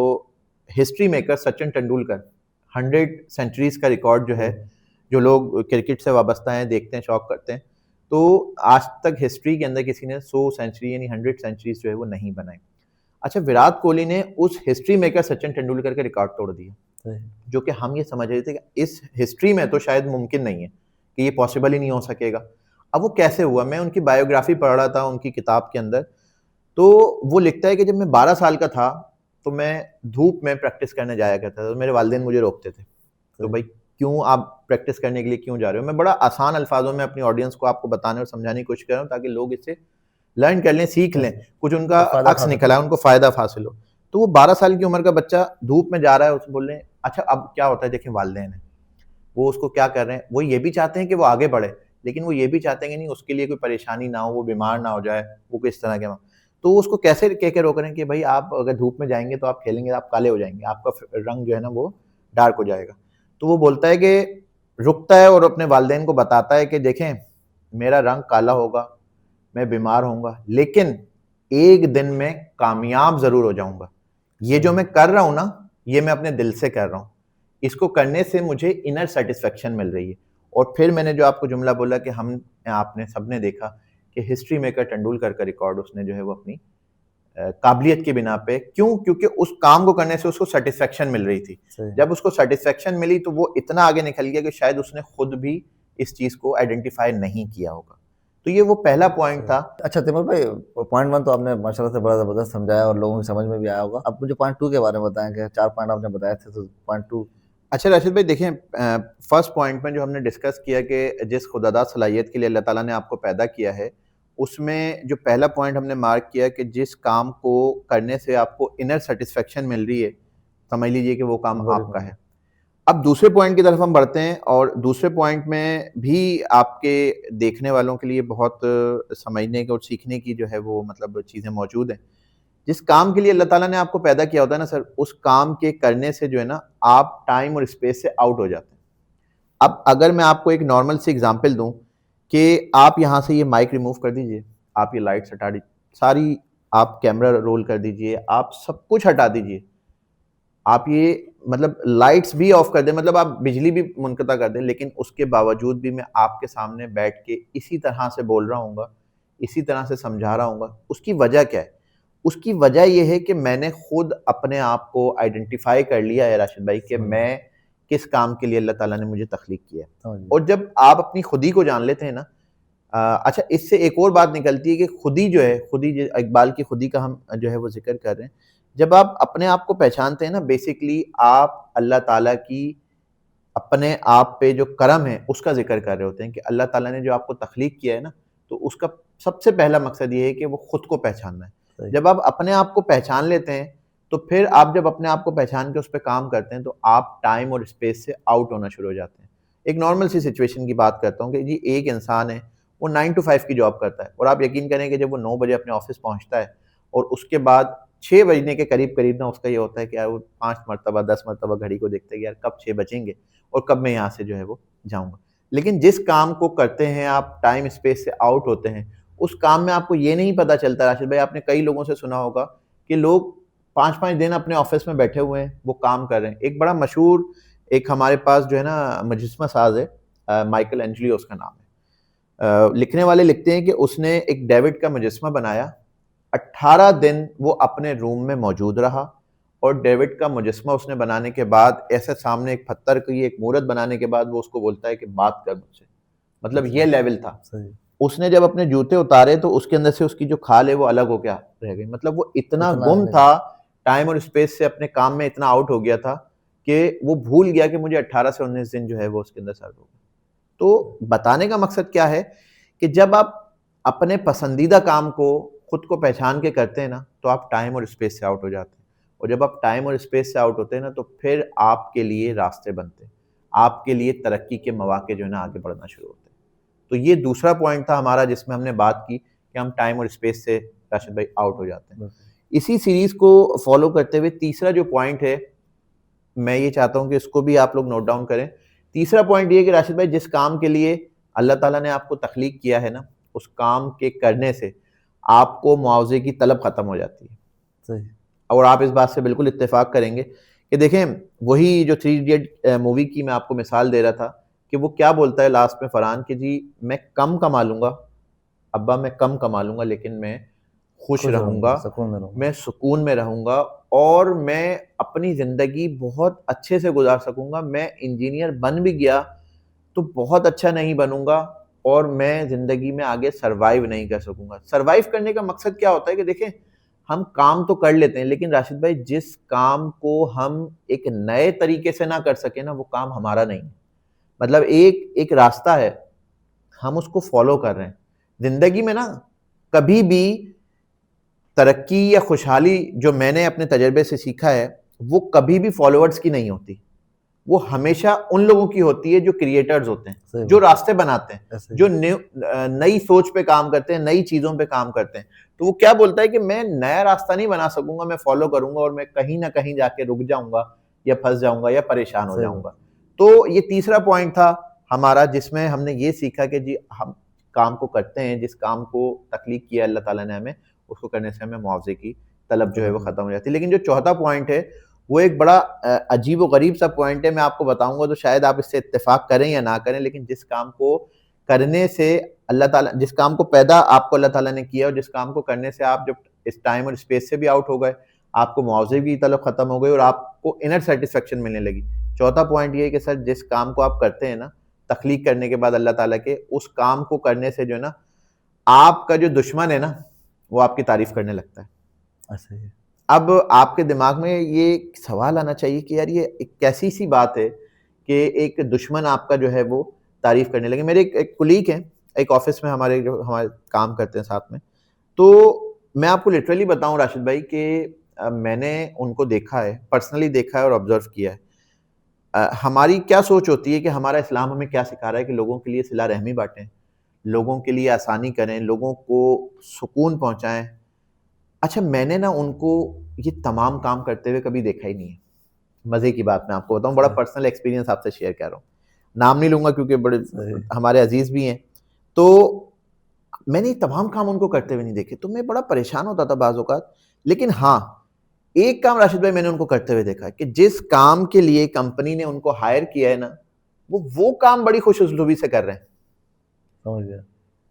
history maker Sachin Tendulkar 100 centuries का रिकॉर्ड जो है, जो लोग क्रिकेट से वाबस्ता हैं, देखते हैं, शौक करते हैं, तो आज तक हिस्ट्री के अंदर किसी ने 100 सेंचुरी यानी 100 सेंचुरीज जो है वो नहीं बनाई। अच्छा, विराट कोहली ने उस हिस्ट्री मेकर सचिन तेंदुलकर का रिकॉर्ड तोड़ दिया, जो कि हम ये समझ रहे थे कि इस हिस्ट्री में तो शायद मुमकिन नहीं है, कि ये पॉसिबल ही नहीं हो सकेगा। अब वो कैसे हुआ? मैं उनकी बायोग्राफी पढ़ रहा था उनकी किताब के अंदर, तो वो लिखता है कि जब मैं 12 साल का था तो मैं धूप में प्रैक्टिस करने जाया करता था, तो मेरे वालिदैन मुझे रोकते थे, तो भाई क्यों आप प्रैक्टिस करने के लिए क्यों जा रहे हो? मैं बड़ा आसान अल्फाजों में अपनी ऑडियंस को आपको बताने और समझाने की कोशिश कर रहा हूँ ताकि लोग इससे लर्न कर लें, सीख लें, कुछ उनका अक्स निकला है, उनको फायदा हासिल हो। तो वो 12 साल की उम्र का बच्चा धूप में जा रहा है, उसको बोल रहे हैं। अच्छा, अब क्या होता है, देखें वालिदैन है, वो उसको क्या कर रहे हैं, वो ये भी चाहते हैं कि वो आगे बढ़े, लेकिन वो ये भी चाहते हैं कि नहीं उसके लिए कोई परेशानी ना हो, वो बीमार ना हो जाए, वो किस तरह के। तो उसको कैसे कह के रोक रहे हैं कि भाई आप अगर धूप में जाएंगे तो आप खेलेंगे, आप काले हो जाएंगे, आपका रंग जो है ना वो डार्क हो जाएगा। तो वो बोलता है कि रुकता है और अपने वालिदैन को बताता है कि देखें मेरा रंग काला होगा, मैं बीमार होऊंगा, लेकिन एक दिन में कामयाब जरूर हो जाऊंगा। ये जो मैं कर रहा हूं ना, ये मैं अपने दिल से कर रहा हूं, इसको करने से मुझे इनर सेटिस्फेक्शन मिल रही है। और फिर मैंने जो आपको जुमला बोला कि हम आपने सबने देखा कि हिस्ट्री मेकर तेंदुलकर का रिकॉर्ड उसने जो है वो अपनी काबिलियत के बिना पे, क्यों? क्योंकि उस काम को करने से उसको सेटिस्फेक्शन मिल रही थी। जब उसको सेटिस्फेक्शन मिली तो वो इतना आगे निकल गया कि शायद उसने खुद भी इस चीज को आइडेंटिफाई नहीं किया होगा। तो ये वो पहला पॉइंट था। अच्छा तैमूर भाई, पॉइंट 1 तो आपने माशाल्लाह से बड़ा ज़बरदस्त समझाया और लोगों की समझ में भी आया होगा। अब मुझे पॉइंट 2 के बारे में बताएं कि 4 पॉइंट आपने बताए थे, तो पॉइंट 2। अच्छा राशिद भाई, देखें, फर्स्ट पॉइंट में जो हमने डिस्कस किया कि जिस खुदादाद सलाहियत के लिए अल्लाह ताला ने आपको पैदा किया है, उसमें जो पहला पॉइंट हमने मार्क किया कि जिस काम को करने से आपको इनर सेटिस्फेक्शन मिल रही है, समझ लीजिए कि वो काम आपका है। अब दूसरे पॉइंट की तरफ हम बढ़ते हैं, और दूसरे पॉइंट में भी आपके देखने वालों के लिए बहुत समझने की और सीखने की जो है वो मतलब चीज़ें मौजूद हैं। जिस काम के लिए अल्लाह ताला ने आपको पैदा किया होता है ना सर, उस काम के करने से जो है ना, आप टाइम और स्पेस से आउट हो जाते हैं। अब अगर मैं आपको एक नॉर्मल सी एग्जांपल दूं कि आप यहाँ से ये माइक रिमूव कर दीजिए, आप ये लाइट्स हटा दीजिए, सारी आप कैमरा रोल कर दीजिए, आप सब कुछ हटा दीजिए, आप ये मतलब लाइट्स भी ऑफ कर दें, मतलब आप बिजली भी मुनक़ता कर दें, लेकिन उसके बावजूद भी मैं आपके सामने बैठ के इसी तरह से बोल रहा हूँगा, इसी तरह से समझा रहा हूँगा। उसकी वजह क्या है? उसकी वजह ये है कि मैंने खुद अपने आप को आइडेंटिफाई कर लिया है राशिद भाई कि मैं किस काम के लिए अल्लाह ताला ने मुझे तख्लीक किया है। और जब आप अपनी खुदी को जान लेते हैं ना, अच्छा, इससे एक और बात निकलती है कि खुदी जो है, खुदी इकबाल की खुदी का हम जो है वो जिक्र कर रहे हैं। जब आप अपने आप को पहचानते हैं ना, बेसिकली आप अल्लाह ताला की अपने आप पे जो करम है उसका जिक्र कर रहे होते हैं कि अल्लाह ताला ने जो आपको तख्लीक किया है ना, तो उसका सबसे पहला मकसद ये है कि वो खुद को पहचानना है। जब आप अपने आप को पहचान लेते हैं, तो फिर आप जब अपने आप को पहचान के उस पर काम करते हैं, तो आप टाइम और स्पेस से आउट होना शुरू हो जाते हैं। एक नॉर्मल सी सिचुएशन की बात करता हूँ कि जी एक इंसान है, वो 9 to 5 की जॉब करता है, और आप यकीन करें कि जब वो 9 बजे अपने ऑफिस पहुंचता है और उसके बाद 6 बजने के करीब करीब ना उसका ये होता है कि यार वो 5 मरतबा 10 मरतबा घड़ी को देखते हैं कि यार कब 6 बजेंगे और कब मैं यहाँ से जो है वो जाऊँगा। लेकिन जिस काम को करते हैं आप टाइम स्पेस से आउट होते हैं, उस काम में आपको ये नहीं पता चलता। राशिद भाई, आपने कई लोगों से सुना होगा कि लोग 5-5 दिन अपने ऑफिस में बैठे हुए हैं, वो काम कर रहे हैं। एक बड़ा मशहूर एक हमारे पास जो है ना मुजस्समा साज है, माइकल एंजेलो उसका नाम है। लिखने वाले लिखते हैं कि उसने एक डेविड का मुजस्समा बनाया, 18 दिन वो अपने रूम में मौजूद रहा, और डेविड का मुजस्समा उसने बनाने के बाद ऐसे सामने एक पत्थर की एक मूरत बनाने के बाद वो उसको बोलता है कि बात कर मुझसे। मतलब ये लेवल था। उसने जब अपने जूते उतारे तो उसके अंदर से उसकी जो खाल है वो अलग हो गया रह गई। मतलब वो इतना गुम था, टाइम और स्पेस से अपने काम में इतना आउट हो गया था कि वो भूल गया कि मुझे 18 से 19 दिन जो है वो उसके अंदर सर्व हो गया। तो बताने का मकसद क्या है कि जब आप अपने पसंदीदा काम को खुद को पहचान के करते हैं ना, तो आप टाइम और स्पेस से आउट हो जाते हैं। और जब आप टाइम और स्पेस से आउट होते हैं ना, तो फिर आपके लिए रास्ते बनते हैं, आपके लिए तरक्की के मौके जो है ना आगे बढ़ना शुरू होते हैं। तो ये दूसरा पॉइंट था हमारा जिसमें हमने बात की कि हम टाइम और स्पेस से राशिद भाई आउट हो जाते हैं। इसी सीरीज को फॉलो करते हुए तीसरा जो पॉइंट है, मैं ये चाहता हूं कि इसको भी आप लोग नोट डाउन करें। तीसरा पॉइंट ये कि राशिद भाई, जिस काम के लिए अल्लाह ताला ने आपको तख्लीक किया है ना, उस काम के करने से आपको मुआवजे की तलब खत्म हो जाती है। सही। और आप इस बात से बिल्कुल इत्तेफाक करेंगे कि देखें, वही जो 3 इडियट मूवी की मैं आपको मिसाल दे रहा था कि वो क्या बोलता है लास्ट में फरहान कि जी मैं कम कमा लूंगा अब्बा, मैं कम कमा लूंगा, लेकिन मैं खुश रहूंगा, मैं सुकून में रहूंगा, और मैं अपनी जिंदगी बहुत अच्छे से गुजार सकूंगा। मैं इंजीनियर बन भी गया तो बहुत अच्छा नहीं बनूंगा, और मैं जिंदगी में आगे सरवाइव नहीं कर सकूंगा। सरवाइव करने का मकसद क्या होता है कि देखें, हम काम तो कर लेते हैं, लेकिन राशिद भाई जिस काम को हम एक नए तरीके से ना कर सके ना, वो काम हमारा नहीं है। मतलब एक रास्ता है, हम उसको फॉलो कर रहे हैं। जिंदगी में ना कभी भी तरक्की या खुशहाली, जो मैंने अपने तजर्बे से सीखा है, वो कभी भी फॉलोअर्स की नहीं होती। वो हमेशा उन लोगों की होती है जो क्रिएटर्स होते हैं, जो रास्ते बनाते हैं, जो नई सोच पे काम करते हैं, नई चीजों पे काम करते हैं। तो वो क्या बोलता है कि मैं नया रास्ता नहीं बना सकूंगा, मैं फॉलो करूंगा और मैं कहीं ना कहीं जाके रुक जाऊंगा या फंस जाऊंगा या परेशान हो जाऊंगा। तो ये तीसरा पॉइंट था हमारा जिसमें हमने ये सीखा कि जी हम काम को करते हैं, जिस काम को तख्लीक किया अल्लाह ताला ने हमें, उसको करने से हमें मुआवजे की तलब जो है वो खत्म हो जाती है। लेकिन जो चौथा पॉइंट है वो एक बड़ा अजीब व गरीब सा पॉइंट है, मैं आपको बताऊंगा तो शायद आप इससे इत्तेफाक करें या ना करें, लेकिन जिस काम को करने से अल्लाह ताला, जिस काम को पैदा आपको अल्लाह ताला ने किया और जिस काम को करने से आप जब इस टाइम और स्पेस से भी आउट हो गए, आपको मुआवजे की तलब खत्म हो गई और आपको इनर सेटिस्फेक्शन मिलने लगी। चौथा पॉइंट ये है कि सर जिस काम को आप करते हैं ना तख्लीक करने के बाद अल्लाह ताला के, उस काम को करने से जो है ना आपका जो दुश्मन है ना वो आपकी तारीफ करने लगता है। ऐसा ही है। अब आपके दिमाग में ये सवाल आना चाहिए कि यार ये एक कैसी सी बात है कि एक दुश्मन आपका जो है वो तारीफ करने लगे। मेरे एक कुलीग हैं, एक ऑफिस में हमारे जो हमारे काम करते हैं साथ में, तो मैं आपको लिटरली बताऊं राशिद भाई कि मैंने उनको देखा है, पर्सनली देखा है और ऑब्जर्व किया है। हमारी क्या सोच होती है कि हमारा इस्लाम हमें क्या सिखा रहा है कि लोगों के लिए सिला रहमी बांटें, लोगों के लिए आसानी करें, लोगों को सुकून पहुंचाएं। अच्छा, मैंने ना उनको ये तमाम काम करते हुए कभी देखा ही नहीं है। मजे की बात मैं आपको बताऊं, बड़ा पर्सनल एक्सपीरियंस आपसे शेयर कर रहा हूँ, नाम नहीं लूंगा क्योंकि बड़े हमारे अजीज भी हैं। तो मैंने ये तमाम काम उनको करते हुए नहीं देखे, तो मैं बड़ा परेशान होता था बाज़ औक़ात। लेकिन हाँ, एक काम राशिद भाई मैंने उनको करते हुए देखा है कि जिस काम के लिए कंपनी ने उनको हायर किया है ना, वो काम बड़ी खुश उसलूबी से कर रहे हैं। समझ गया।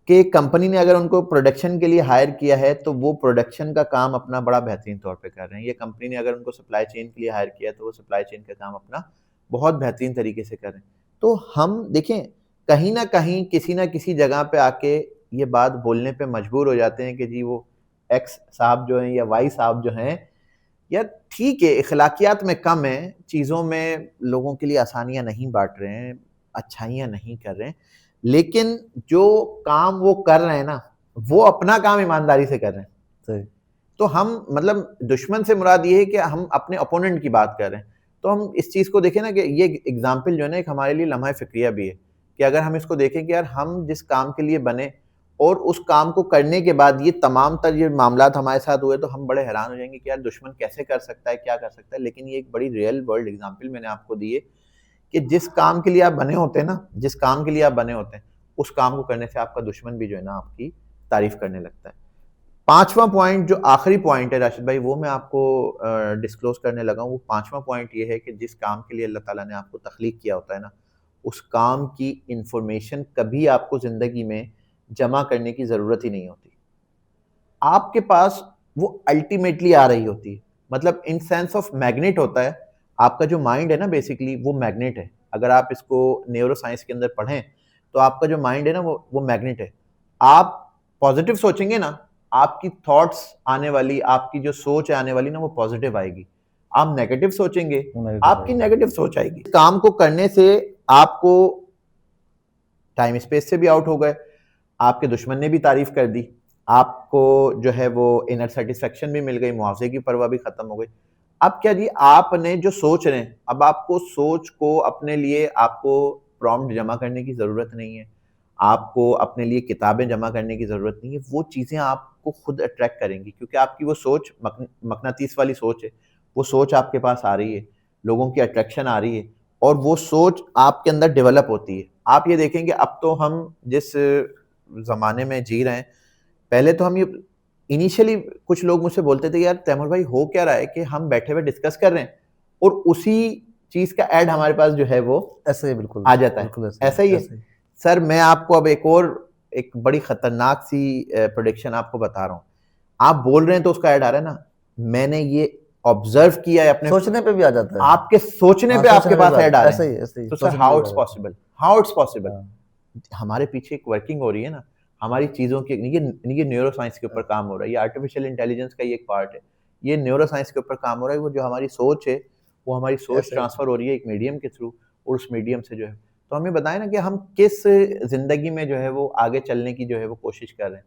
कि कंपनी ने अगर उनको प्रोडक्शन के लिए हायर किया है तो वो प्रोडक्शन का काम अपना बड़ा बेहतरीन तौर पे कर रहे हैं। ये कंपनी ने अगर उनको सप्लाई चेन के लिए हायर किया है तो वो सप्लाई चेन का काम अपना बहुत बेहतरीन तरीके से कर रहे हैं। तो हम देखें, कहीं ना कहीं किसी ना किसी जगह पे आके ये बात बोलने पे मजबूर हो जाते हैं कि जी वो एक्स साहब जो हैं या वाई साहब जो हैं, या ठीक है इखलाकियात में कम है, चीज़ों में लोगों के लिए आसानियां नहीं बांट रहे हैं, अच्छाइयां नहीं कर रहे हैं, लेकिन जो काम वो कर रहे हैं ना वो अपना काम ईमानदारी से कर रहे हैं। सही। तो हम मतलब दुश्मन से मुराद ये है कि हम अपने ओपोनेंट की बात कर रहे हैं। तो हम इस चीज़ को देखें ना कि ये एग्जाम्पल जो है ना एक हमारे लिए लम्हा फ़िक्रिया भी है कि अगर हम इसको देखें कि यार हम जिस काम के लिए बने और उस काम को करने के बाद ये तमाम तर ये मामलात हमारे साथ हुए, तो हम बड़े हैरान हो जाएंगे कि यार दुश्मन कैसे कर सकता है, क्या कर सकता है। लेकिन ये एक बड़ी रियल वर्ल्ड एग्जाम्पल मैंने आपको दी है कि जिस काम के लिए आप बने होते हैं ना, जिस काम के लिए आप बने होते हैं, उस काम को करने से आपका दुश्मन भी जो है ना आपकी तारीफ करने लगता है। पांचवा पॉइंट जो आखिरी पॉइंट है राशिद भाई, वो मैं आपको डिस्क्लोज करने लगा हूँ। वो पांचवा पॉइंट ये है कि जिस काम के लिए अल्लाह ताला ने आपको तख्लीक किया होता है ना, उस काम की इंफॉर्मेशन कभी आपको जिंदगी में जमा करने की जरूरत ही नहीं होती। आपके पास वो अल्टीमेटली आ रही होती है। मतलब इन सेंस ऑफ मैग्नेट होता है। आपका जो माइंड है ना बेसिकली वो मैग्नेट है। अगर आप इसको न्यूरो साइंस के अंदर पढ़ें तो आपका जो माइंड है ना वो मैग्नेट है। आप पॉजिटिव सोचेंगे ना, आपकी थॉट्स आने वाली, आपकी जो सोच है आने वाली ना वो पॉजिटिव आएगी। आप नेगेटिव सोचेंगे, आपकी नेगेटिव सोच आएगी। काम को करने से आपको टाइम स्पेस से भी आउट हो गए, आपके दुश्मन ने भी तारीफ कर दी, आपको जो है वो इनर सेटिस्फेक्शन भी मिल गई, मुआवजे की परवाह भी खत्म हो गई। अब क्या जी, आपने जो सोच रहे हैं, अब आपको सोच को अपने लिए आपको प्रॉम्प्ट जमा करने की जरूरत नहीं है, आपको अपने लिए किताबें जमा करने की जरूरत नहीं है। वो चीजें आपको खुद अट्रैक्ट करेंगी क्योंकि आपकी वो सोच मकनातीस वाली सोच है। वो सोच आपके पास आ रही है, लोगों की अट्रैक्शन आ रही है और वो सोच आपके अंदर डेवलप होती है। आप ये देखेंगे अब तो हम जिस जमाने में जी रहे हैं, पहले तो हम ये इनिशियली कुछ लोग मुझसे बोलते थे यार तैमूर भाई हो क्या रहा है कि हम बैठे हुए डिस्कस कर रहे हैं और उसी चीज का ऐड हमारे पास जो है वो ऐसे ही बिल्कुल आ जाता है। बिल्कुल ऐसा ही है सर। मैं आपको अब एक बड़ी खतरनाक सी प्रोडिक्शन आपको बता रहा हूँ। आप बोल रहे हैं तो उसका ऐड आ रहा है ना। मैंने ये ऑब्जर्व किया है, अपने सोचने पे भी आ जाता है। आपके सोचने पे आपके पास ऐड आ रहे हैं। ऐसे ही तो sir how it's possible, how it's possible. हमारे पीछे एक वर्किंग हो रही है ना, हमारी चीज़ों की। ये न्यूरो साइंस के ऊपर काम हो रहा है, ये आर्टिफिशियल इंटेलिजेंस का ही एक पार्ट है। ये न्यूरो साइंस के ऊपर काम हो रहा है। वो जो हमारी सोच है वो हमारी सोच ट्रांसफर हो रही है एक मीडियम के थ्रू, और उस मीडियम से जो है तो हमें बताएं ना कि हम किस जिंदगी में जो है वो आगे चलने की जो है वो कोशिश कर रहे हैं।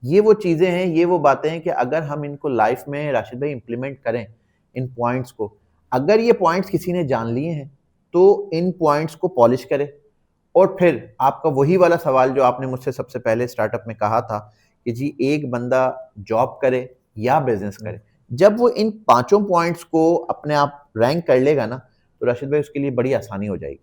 ये वो चीज़ें हैं, ये वो बातें हैं कि अगर हम इनको लाइफ में राशिद भाई इम्प्लीमेंट करें इन पॉइंट्स को, अगर ये पॉइंट्स किसी ने जान लिए हैं तो इन पॉइंट्स को पॉलिश करें। और फिर आपका वही वाला सवाल जो आपने मुझसे सबसे पहले स्टार्टअप में कहा था कि जी एक बंदा जॉब करे या बिजनेस करे, जब वो इन पांचों पॉइंट्स को अपने आप रैंक कर लेगा ना तो राशिद भाई उसके लिए बड़ी आसानी हो जाएगी।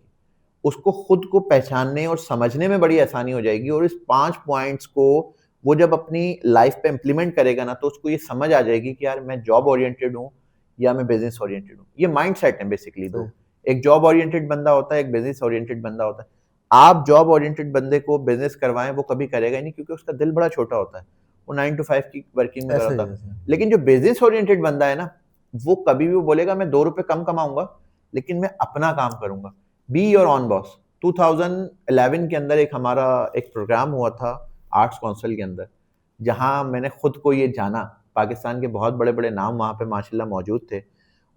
उसको खुद को पहचानने और समझने में बड़ी आसानी हो जाएगी और इस 5 पॉइंट्स को वो जब अपनी लाइफ पे इम्प्लीमेंट करेगा ना, तो उसको ये समझ आ जाएगी कि यार मैं जॉब ओरिएंटेड हूँ या मैं बिजनेस ओरिएंटेड हूँ। ये माइंड सेट है बेसिकली दो। एक जॉब ओरिएंटेड बंदा होता है, एक बिजनेस ओरिएंटेड बंदा होता है। आप जॉब ओरिएंटेड बंदे को बिजनेस करवाएं, वो कभी करेगा ही नहीं, क्योंकि उसका दिल बड़ा छोटा होता है, वो 9 to 5 की वर्किंग में ऐसे करता ही है। ऐसे। लेकिन जो बिजनेस ओरिएंटेड बंदा है ना, वो कभी भी वो बोलेगा मैं 2 रुपए कम कमाऊंगा, लेकिन मैं अपना काम करूंगा। Be your on boss. 2011 के अंदर एक हमारा एक प्रोग्राम हुआ था आर्ट्स काउंसिल के अंदर, जहां मैंने खुद को ये जाना। पाकिस्तान के बहुत बड़े बड़े नाम वहां पे माशाल्लाह मौजूद थे,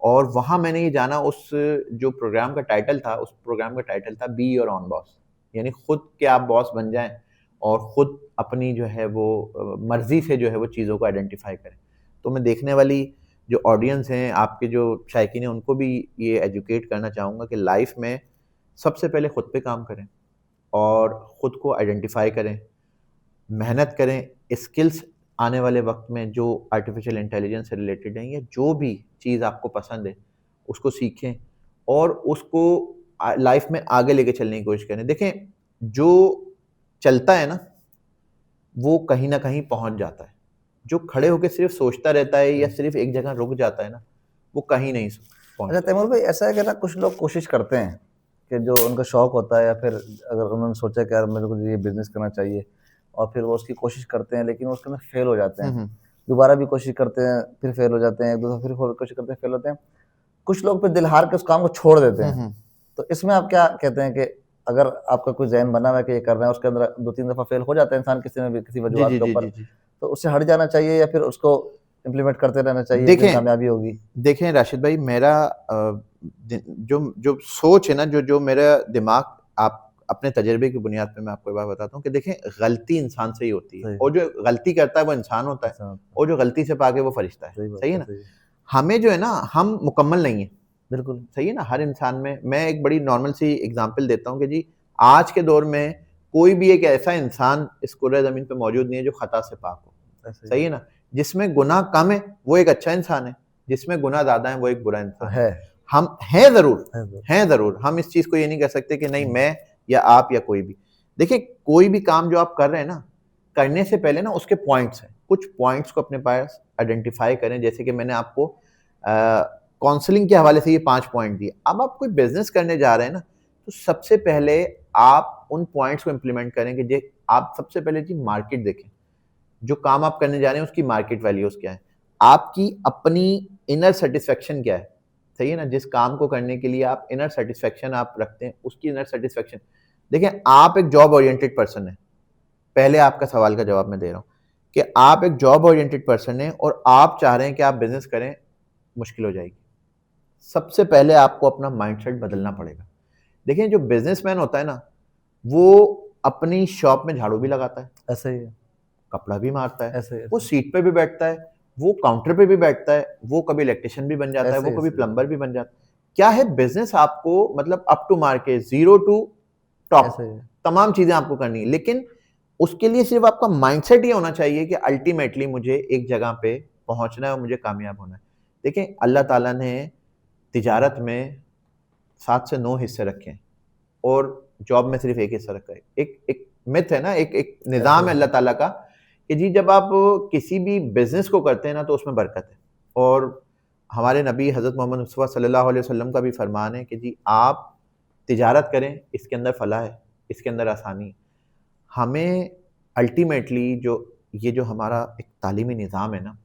और वहां मैंने ये जाना, उस जो प्रोग्राम का टाइटल था, उस प्रोग्राम का टाइटल था बी योर ऑन बॉस। यानी खुद के आप बॉस बन जाएं और खुद अपनी जो है वो मर्जी से जो है वो चीज़ों को आइडेंटिफाई करें। तो मैं देखने वाली जो ऑडियंस हैं, आपके जो शायकीन हैं, उनको भी ये एजुकेट करना चाहूँगा कि लाइफ में सबसे पहले खुद पे काम करें और खुद को आइडेंटिफाई करें, मेहनत करें, स्किल्स आने वाले वक्त में जो आर्टिफिशियल इंटेलिजेंस से रिलेटेड हैं या जो भी चीज़ आपको पसंद है उसको सीखें और उसको लाइफ में आगे लेके चलने की कोशिश करें। देखें, जो चलता है ना वो कहीं ना कहीं पहुंच जाता है। जो खड़े होकर सिर्फ सोचता रहता है या सिर्फ एक जगह रुक जाता है ना, वो कहीं नहीं अच्छा पहुंचता। तैमूर भाई, ऐसा है कि ना कुछ लोग कोशिश करते हैं कि जो उनका शौक होता है, या फिर अगर उन्होंने सोचा कि यार मेरे को ये बिजनेस करना चाहिए, और फिर वो उसकी कोशिश करते हैं लेकिन वो उसके अंदर फेल हो जाते हैं। दोबारा भी कोशिश करते हैं, फिर फेल हो जाते हैं, एक दो फिर कोशिश करते हैं, फेल होते हैं। कुछ लोग फिर दिल हार के उस काम को छोड़ देते हैं। तो इसमें आप क्या कहते हैं कि अगर आपका कोई ज़हन बना हुआ है कि ये करना है, उसके अंदर 2-3 दफ़ा फेल हो जाता है इंसान किसी में भी, किसी जी वजूहत जी के जी ऊपर, जी जी। तो उससे हट जाना चाहिए या फिर उसको इम्प्लीमेंट करते रहना चाहिए, एक दिन देखें कामयाबी होगी? देखें राशिद भाई, मेरा जो जो सोच है ना, जो जो मेरा दिमाग, आप अपने तजर्बे की बुनियाद पे मैं आपको एक बात बताता हूँ कि देखें, गलती इंसान से ही होती है, सही। और जो गलती करता है वो इंसान होता है, अच्छा, और जो गलती से पाके वो फरिश्ता है। सही बात सही है है, ना? सही है। हमें जो है ना, हम मुकम्मल नहीं है। बिल्कुल। सही है ना? हर इंसान में, मैं एक बड़ी नॉर्मल सी एग्जांपल देता हूँ कि जी, आज के दौर में कोई भी एक ऐसा इंसान इस कुर्रे ज़मीन पे मौजूद नहीं है जो खता से पाक हो। ऐसे ही सही है ना? जिसमें गुनाह कम है वो एक अच्छा इंसान है, जिसमें गुनाह ज़्यादा है वो एक बुरा तो इंसान है। है। हम हैं ज़रूर, है तो। हैं ज़रूर। हम इस चीज़ को ये नहीं कह सकते कि नहीं मैं या आप या कोई भी। देखिए, कोई भी काम जो आप कर रहे हैं ना, करने से पहले ना उसके पॉइंट्स हैं। कुछ पॉइंट्स को अपने पास आइडेंटिफाई करें, जैसे कि मैंने आपको काउंसलिंग के हवाले से ये 5 पॉइंट दिए। अब आप कोई बिज़नेस करने जा रहे हैं ना, तो सबसे पहले आप उन पॉइंट्स को इम्प्लीमेंट करें कि जे आप सबसे पहले जी मार्केट देखें। जो काम आप करने जा रहे हैं उसकी मार्केट वैल्यूज़ क्या है? आपकी अपनी इनर सैटिस्फैक्शन क्या है? सही है ना? जिस काम को करने के लिए आप इनर सैटिस्फैक्शन आप रखते हैं, उसकी इनर सैटिस्फैक्शन। देखिए, आप एक जॉब ओरिएंटेड पर्सन हैं। पहले आपका सवाल का जवाब मैं दे रहा हूँ कि आप एक जॉब ओरिएंटेड पर्सन हैं और आप चाह रहे हैं कि आप बिज़नेस करें, मुश्किल हो जाएगी। सबसे पहले आपको अपना माइंडसेट बदलना पड़ेगा। देखिए, जो बिज़नेसमैन होता है ना, वो अपनी शॉप में झाड़ू भी लगाता है, ऐसे ही है। कपड़ा भी मारता है, ऐसे ही वो सीट पे भी बैठता है, वो काउंटर पे भी बैठता है, वो कभी इलेक्ट्रीशियन भी बन जाता है, ऐसे वो ही कभी ऐसे ही प्लम्बर भी बन जाता है। क्या है, बिज़नेस आपको मतलब up to market, zero to top, ऐसे ही है। तमाम चीज़ें आपको करनी है। लेकिन उसके लिए सिर्फ आपका माइंडसेट ये होना चाहिए कि अल्टीमेटली मुझे एक जगह पे पहुंचना है और मुझे कामयाब होना है। देखिए, अल्लाह ताला ने तिजारत में 7 से 9 हिस्से रखे हैं और जॉब में सिर्फ एक हिस्सा रखा है। एक एक मिथ है ना, एक एक निज़ाम है ऐसे अल्लाह ताला का कि जी, जब आप किसी भी बिज़नेस को करते हैं ना, तो उसमें बरकत है। और हमारे नबी हज़रत मोहम्मद मुस्तफ़ा सल्लल्लाहु अलैहि वसल्लम का भी फरमान है कि जी, आप तिजारत करें, इसके अंदर फलाह है, इसके अंदर आसानी है। हमें अल्टीमेटली ये जो हमारा एक तालीमी निज़ाम है ना,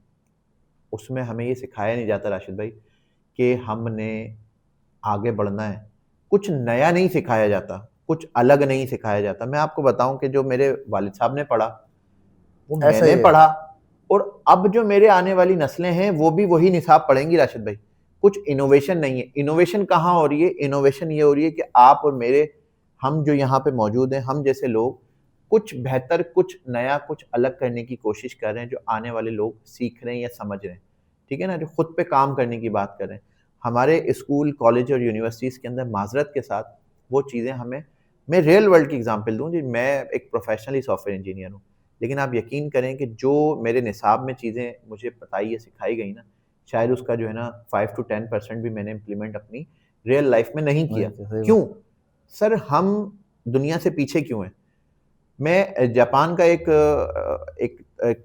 उसमें हमें ये सिखाया नहीं जाता राशिद भाई कि हमने आगे बढ़ना है। कुछ नया नहीं सिखाया जाता, कुछ अलग नहीं सिखाया जाता। मैं आपको बताऊं कि जो मेरे वालिद साहब ने पढ़ा, वो ऐसा मैंने ही है। पढ़ा, और अब जो मेरे आने वाली नस्लें हैं वो भी वही निसाब पढ़ेंगी राशिद भाई। कुछ इनोवेशन नहीं है। इनोवेशन कहाँ हो रही है? इनोवेशन ये हो रही है कि आप और मेरे, हम जो यहाँ पे मौजूद हैं, हम जैसे लोग कुछ बेहतर, कुछ नया, कुछ अलग करने की कोशिश कर रहे हैं, जो आने वाले लोग सीख रहे हैं या समझ रहे हैं। ठीक है ना? जो खुद पे काम करने की बात कर रहे हैं। हमारे स्कूल, कॉलेज और यूनिवर्सिटीज़ के अंदर माजरत के साथ वो चीज़ें हमें, मैं रियल वर्ल्ड की एग्जांपल दूं जी, मैं एक प्रोफेशनली सॉफ्टवेयर इंजीनियर हूँ, लेकिन आप यकीन करें कि जो मेरे निसाब में चीज़ें मुझे बताई या सिखाई गई ना, शायद उसका जो है ना 5 to 10% भी मैंने इम्प्लीमेंट अपनी रियल लाइफ में नहीं किया। नहीं, सही बात। क्यों? सर, हम दुनिया से पीछे क्यों हैं? मैं जापान का एक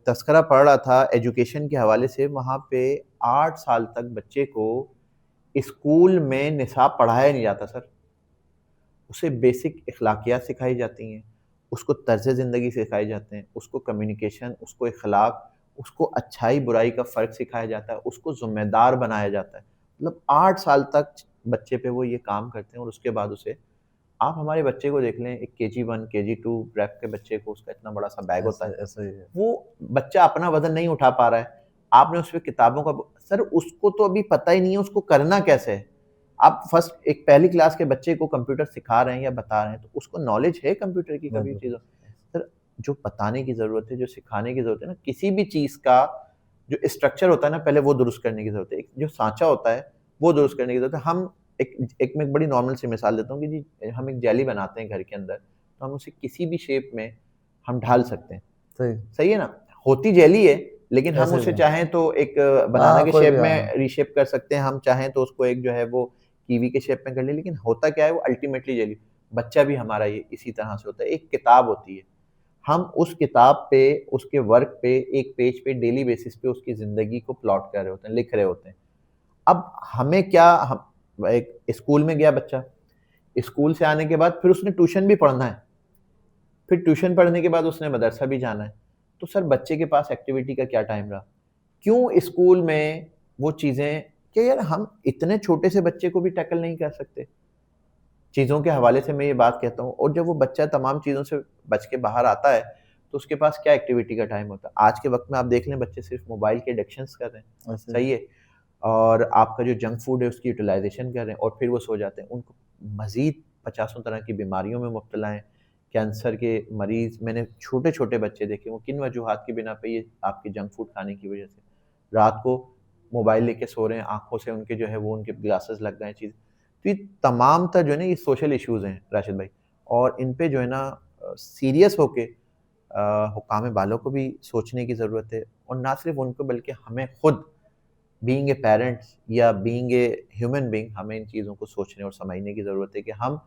तस्करा पढ़ रहा था एजुकेशन के हवाले से। वहाँ पे 8 साल तक बच्चे को स्कूल में निसाब पढ़ाया नहीं जाता सर। उसे बेसिक अखलाकियात सिखाई जाती हैं, उसको तर्ज़ ज़िंदगी सिखाए जाते हैं, उसको कम्युनिकेशन, उसको इखलाक, उसको अच्छाई बुराई का फ़र्क सिखाया जाता है, उसको ज़िम्मेदार बनाया जाता है। मतलब 8 साल तक बच्चे पे वो ये काम करते हैं और उसके बाद उसे, आप हमारे बच्चे को देख लें, एक केजी 1, केजी 2 प्रेप के बच्चे को उसका इतना बड़ा-सा बैग होता है। ऐसा ही है। वो बच्चा अपना वज़न नहीं उठा पा रहा है, आपने उसपे किताबों का सर उसको तो अभी पता ही नहीं है उसको करना कैसे है। आप फर्स्ट एक पहली क्लास के बच्चे को कंप्यूटर सिखा रहे हैं या बता रहे हैं, तो उसको नॉलेज है कंप्यूटर की कभी बिल्कुल। चीज़ों। सर जो बताने की ज़रूरत है, जो सिखाने की ज़रूरत है ना, किसी भी चीज़ का जो स्ट्रक्चर होता है ना, पहले वो दुरुस्त करने की ज़रूरत है। एक जो साँचा होता है, वो दुरुस्त करने की ज़रूरत है। हम एक एक मैं एक बड़ी नॉर्मल सी मिसाल देता हूँ कि जी हम एक जेली बनाते हैं घर के अंदर, तो हम उसे किसी भी शेप में हम ढाल सकते हैं। सही। सही है ना? होती जेली है, लेकिन हम ऐसे उसे भी है। चाहें तो एक बनाना हाँ, के कोई शेप भी हाँ। में रीशेप कर सकते हैं, हम चाहें तो उसको एक जो है वो कीवी के शेप में कर लें, लेकिन होता क्या है वो अल्टीमेटली जेली। बच्चा भी हमारा ये इसी तरह से होता है, एक किताब होती है। हम उस किताब पे, उसके वर्क पे, एक पेज पे डेली बेसिस पे उसकी ज़िंदगी को प्लॉट कर रहे होते हैं, लिख रहे होते हैं। अब हमें क्या, हम एक स्कूल में गया बच्चा, स्कूल से आने के बाद फिर उसने ट्यूशन भी पढ़ना है, फिर ट्यूशन पढ़ने के बाद उसने मदरसा भी जाना है। तो सर बच्चे के पास एक्टिविटी का क्या टाइम रहा? क्यों स्कूल में वो चीज़ें, क्या यार हम इतने छोटे से बच्चे को भी टैकल नहीं कर सकते? चीज़ों के हवाले से मैं ये बात कहता हूँ, और जब वो बच्चा तमाम चीज़ों से बच के बाहर आता है, तो उसके पास क्या एक्टिविटी का टाइम होता है? आज के वक़्त में आप देख लें बच्चे सिर्फ़ मोबाइल के एडिक्शंस कर रहे हैं, ऐसे ही। सही है? और आपका जो जंक फूड है उसकी यूटिलाइज़ेशन कर रहे हैं और फिर वो सो जाते हैं। उनको मज़ीद पचासों तरह की बीमारियों में मुब्तला हैं। कैंसर के मरीज़ मैंने छोटे-छोटे बच्चे देखे, वो किन वजूहात की बिना पे, ये आपके जंक फूड खाने की वज़ह से। रात को मोबाइल लेके सो रहे हैं, आँखों से उनके जो है वो उनके ग्लासेस लग गए हैं, चीज़। तो ये तमाम तर जो है ना ये सोशल इश्यूज़ हैं राशिद भाई, और इन पे जो है ना सीरियस होके हुक्काम बालों को भी सोचने की ज़रूरत है, और ना सिर्फ़ उनको बल्कि हमें खुद बीइंग ए पेरेंट्स या बीइंग ए ह्यूमन बीइंग, हमें इन चीज़ों को सोचने और समझने की ज़रूरत है कि हम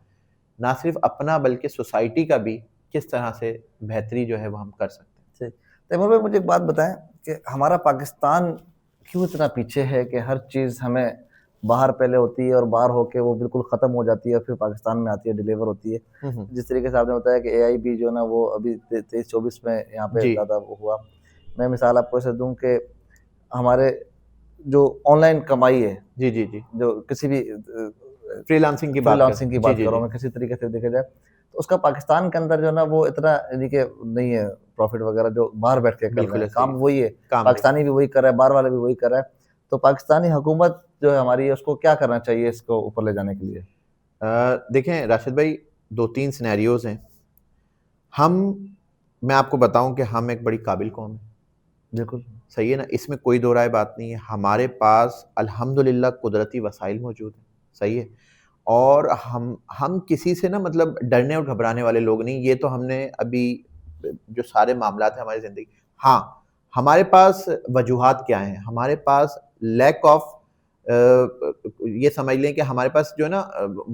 ना सिर्फ़ अपना बल्कि सोसाइटी का भी किस तरह से बेहतरी जो है वो हम कर सकते हैं। जी। तैमूर भाई मुझे एक बात बताएँ कि हमारा पाकिस्तान क्यों इतना पीछे है कि हर चीज़ हमें बाहर पहले होती है और बाहर होके वो बिल्कुल ख़त्म हो जाती है, फिर पाकिस्तान में आती है, डिलीवर होती है। हुँ, हुँ। जिस तरीके से आपने बताया कि एआई भी जो है ना वो अभी 23-24 में यहाँ पे जी। ज़्यादा वो हुआ। मैं मिसाल आपको ऐसे दूँ कि हमारे जो ऑनलाइन कमाई है, जी, जी, जी। जो किसी भी फ्रीलांसिंग की बात कर, फ्रीलांसिंग की जी, बात जी, कर रहा जी। हूँ मैं, किसी तरीके से देखा जाए, तो उसका पाकिस्तान के अंदर जो है ना वो इतना यानी कि नहीं है प्रॉफ़िट वग़ैरह जो बाहर बैठ के कर रहे बिल्कुल हैं, ऐसे ही काम है। वही है, काम वही। पाकिस्तानी भी वही कर रहा है, बाहर वाला भी वही कर रहा है। तो पाकिस्तानी हुकूमत जो है हमारी उसको क्या करना चाहिए इसको ऊपर ले जाने के लिए? देखें राशिद भाई, 2-3 सिनेरियोज़ हैं। हम मैं आपको बताऊँ कि हम एक बड़ी काबिल कौम है। बिल्कुल, सही है ना? इसमें कोई दो राय बात नहीं है। हमारे पास अल्हम्दुलिल्लाह कुदरती वसाइल मौजूद हैं, सही है? और हम किसी से ना मतलब डरने और घबराने वाले लोग नहीं। ये तो हमने अभी जो सारे मामलात हैं हमारी ज़िंदगी, हाँ, हमारे पास वजूहात क्या हैं? हमारे पास लैक ऑफ ये समझ लें कि हमारे पास जो है ना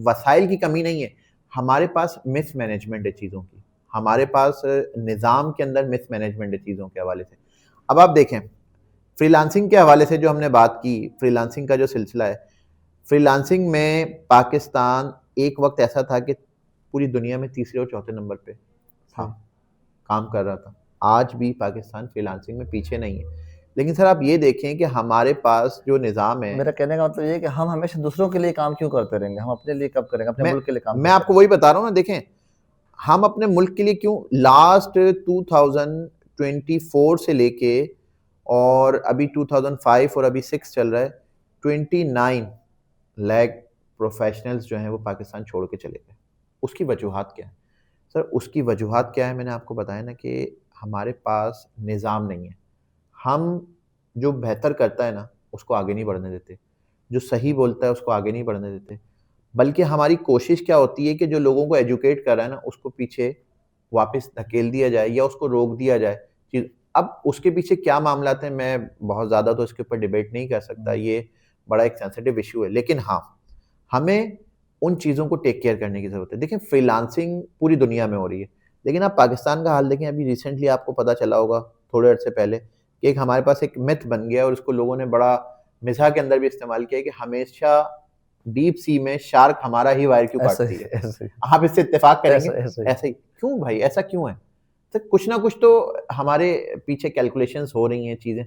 वसाइल की कमी नहीं है, हमारे पास मिसमैनेजमेंट है चीज़ों की। हमारे पास निज़ाम के अंदर मिसमैनेजमेंट है चीज़ों के हवाले से। अब आप देखें, फ्रीलांसिंग के हवाले से जो हमने बात की, फ्रीलांसिंग का जो सिलसिला है, फ्रीलांसिंग में पाकिस्तान एक वक़्त ऐसा था कि पूरी दुनिया में तीसरे और चौथे नंबर पे था, सही। काम कर रहा था। आज भी पाकिस्तान फ्रीलांसिंग में पीछे नहीं है। लेकिन सर आप ये देखें कि हमारे पास जो निज़ाम है, मेरा कहने का मतलब ये है कि हम हमेशा दूसरों के लिए काम क्यों करते रहेंगे? हम अपने लिए कब करेंगे? अपने मैं मुल्क के लिए काम मैं कब आपको करेंगे? वही बता रहा हूँ ना, देखें, हम अपने मुल्क के लिए क्यों लास्ट 2024 से लेके और अभी 2005 और अभी 6 चल रहा है, 29 लाख प्रोफेशनल्स जो हैं वो पाकिस्तान छोड़ के चले गए। उसकी वजूहात क्या है? सर उसकी वजूहात क्या है, मैंने आपको बताया ना कि हमारे पास निज़ाम नहीं है। हम जो बेहतर करता है ना, उसको आगे नहीं बढ़ने देते। जो सही बोलता है उसको आगे नहीं बढ़ने देते। बल्कि हमारी कोशिश क्या होती है कि जो लोगों को एजुकेट कर रहा है ना, उसको पीछे वापस धकेल दिया जाए या उसको रोक दिया जाए। कि अब उसके पीछे क्या मामलात हैं, मैं बहुत ज़्यादा तो इसके ऊपर डिबेट नहीं कर सकता, हुँ, ये बड़ा एक सेंसिटिव इश्यू है। लेकिन हाँ, हमें उन चीज़ों को टेक केयर करने की ज़रूरत है। देखिए फ्रीलांसिंग पूरी दुनिया में हो रही है, लेकिन आप पाकिस्तान का हाल देखें, अभी रिसेंटली आपको पता चला होगा थोड़े अर्से पहले कि एक हमारे पास एक मिथ बन गया और उसको लोगों ने बड़ा मिज़ाह के अंदर भी इस्तेमाल किया कि हमेशा डीप सी में शार्क हमारा ही वायर क्यों ऐसे काटती ही, है। ऐसे ही, आप इससे इत्तेफाक करेंगे? ऐसे ही। ऐसे ही क्यों भाई, ऐसा क्यों है? तो कुछ ना कुछ तो हमारे पीछे कैलकुलेशंस हो रही हैं चीज़ें।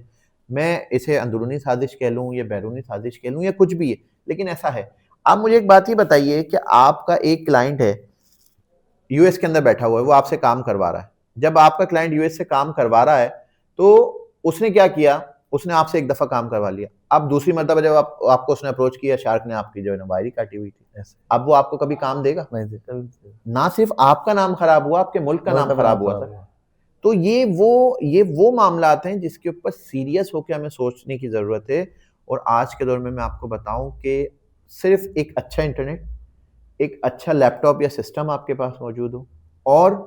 मैं इसे अंदरूनी साजिश कह लूँ या बैरूनी साजिश कह लूँ या कुछ भी है, लेकिन ऐसा है। आप मुझे एक बात ही बताइए कि आपका एक क्लाइंट है, यूएस के अंदर बैठा हुआ है, वो आपसे काम करवा रहा है। जब आपका क्लाइंट यूएस से काम करवा रहा है, तो उसने क्या किया? उसने आपसे एक दफ़ा काम करवा लिया। अब दूसरी मर्तबा जब आपको उसने अप्रोच किया, शार्क ने आपकी जो है ना वायर ही काटी हुई थी। ऐसे अब वो आपको कभी काम देगा? नहीं थे, कभी नहीं थे। ना सिर्फ आपका नाम खराब हुआ, आपके मुल्क का मुल्क नाम का भी नाम खराब हुआ खराब सर। हुआ। तो ये वो मामलात हैं जिसके ऊपर सीरियस होके हमें सोचने की ज़रूरत है। और आज के दौर में मैं आपको बताऊँ कि सिर्फ एक अच्छा इंटरनेट, एक अच्छा लैपटॉप या सिस्टम आपके पास मौजूद हो और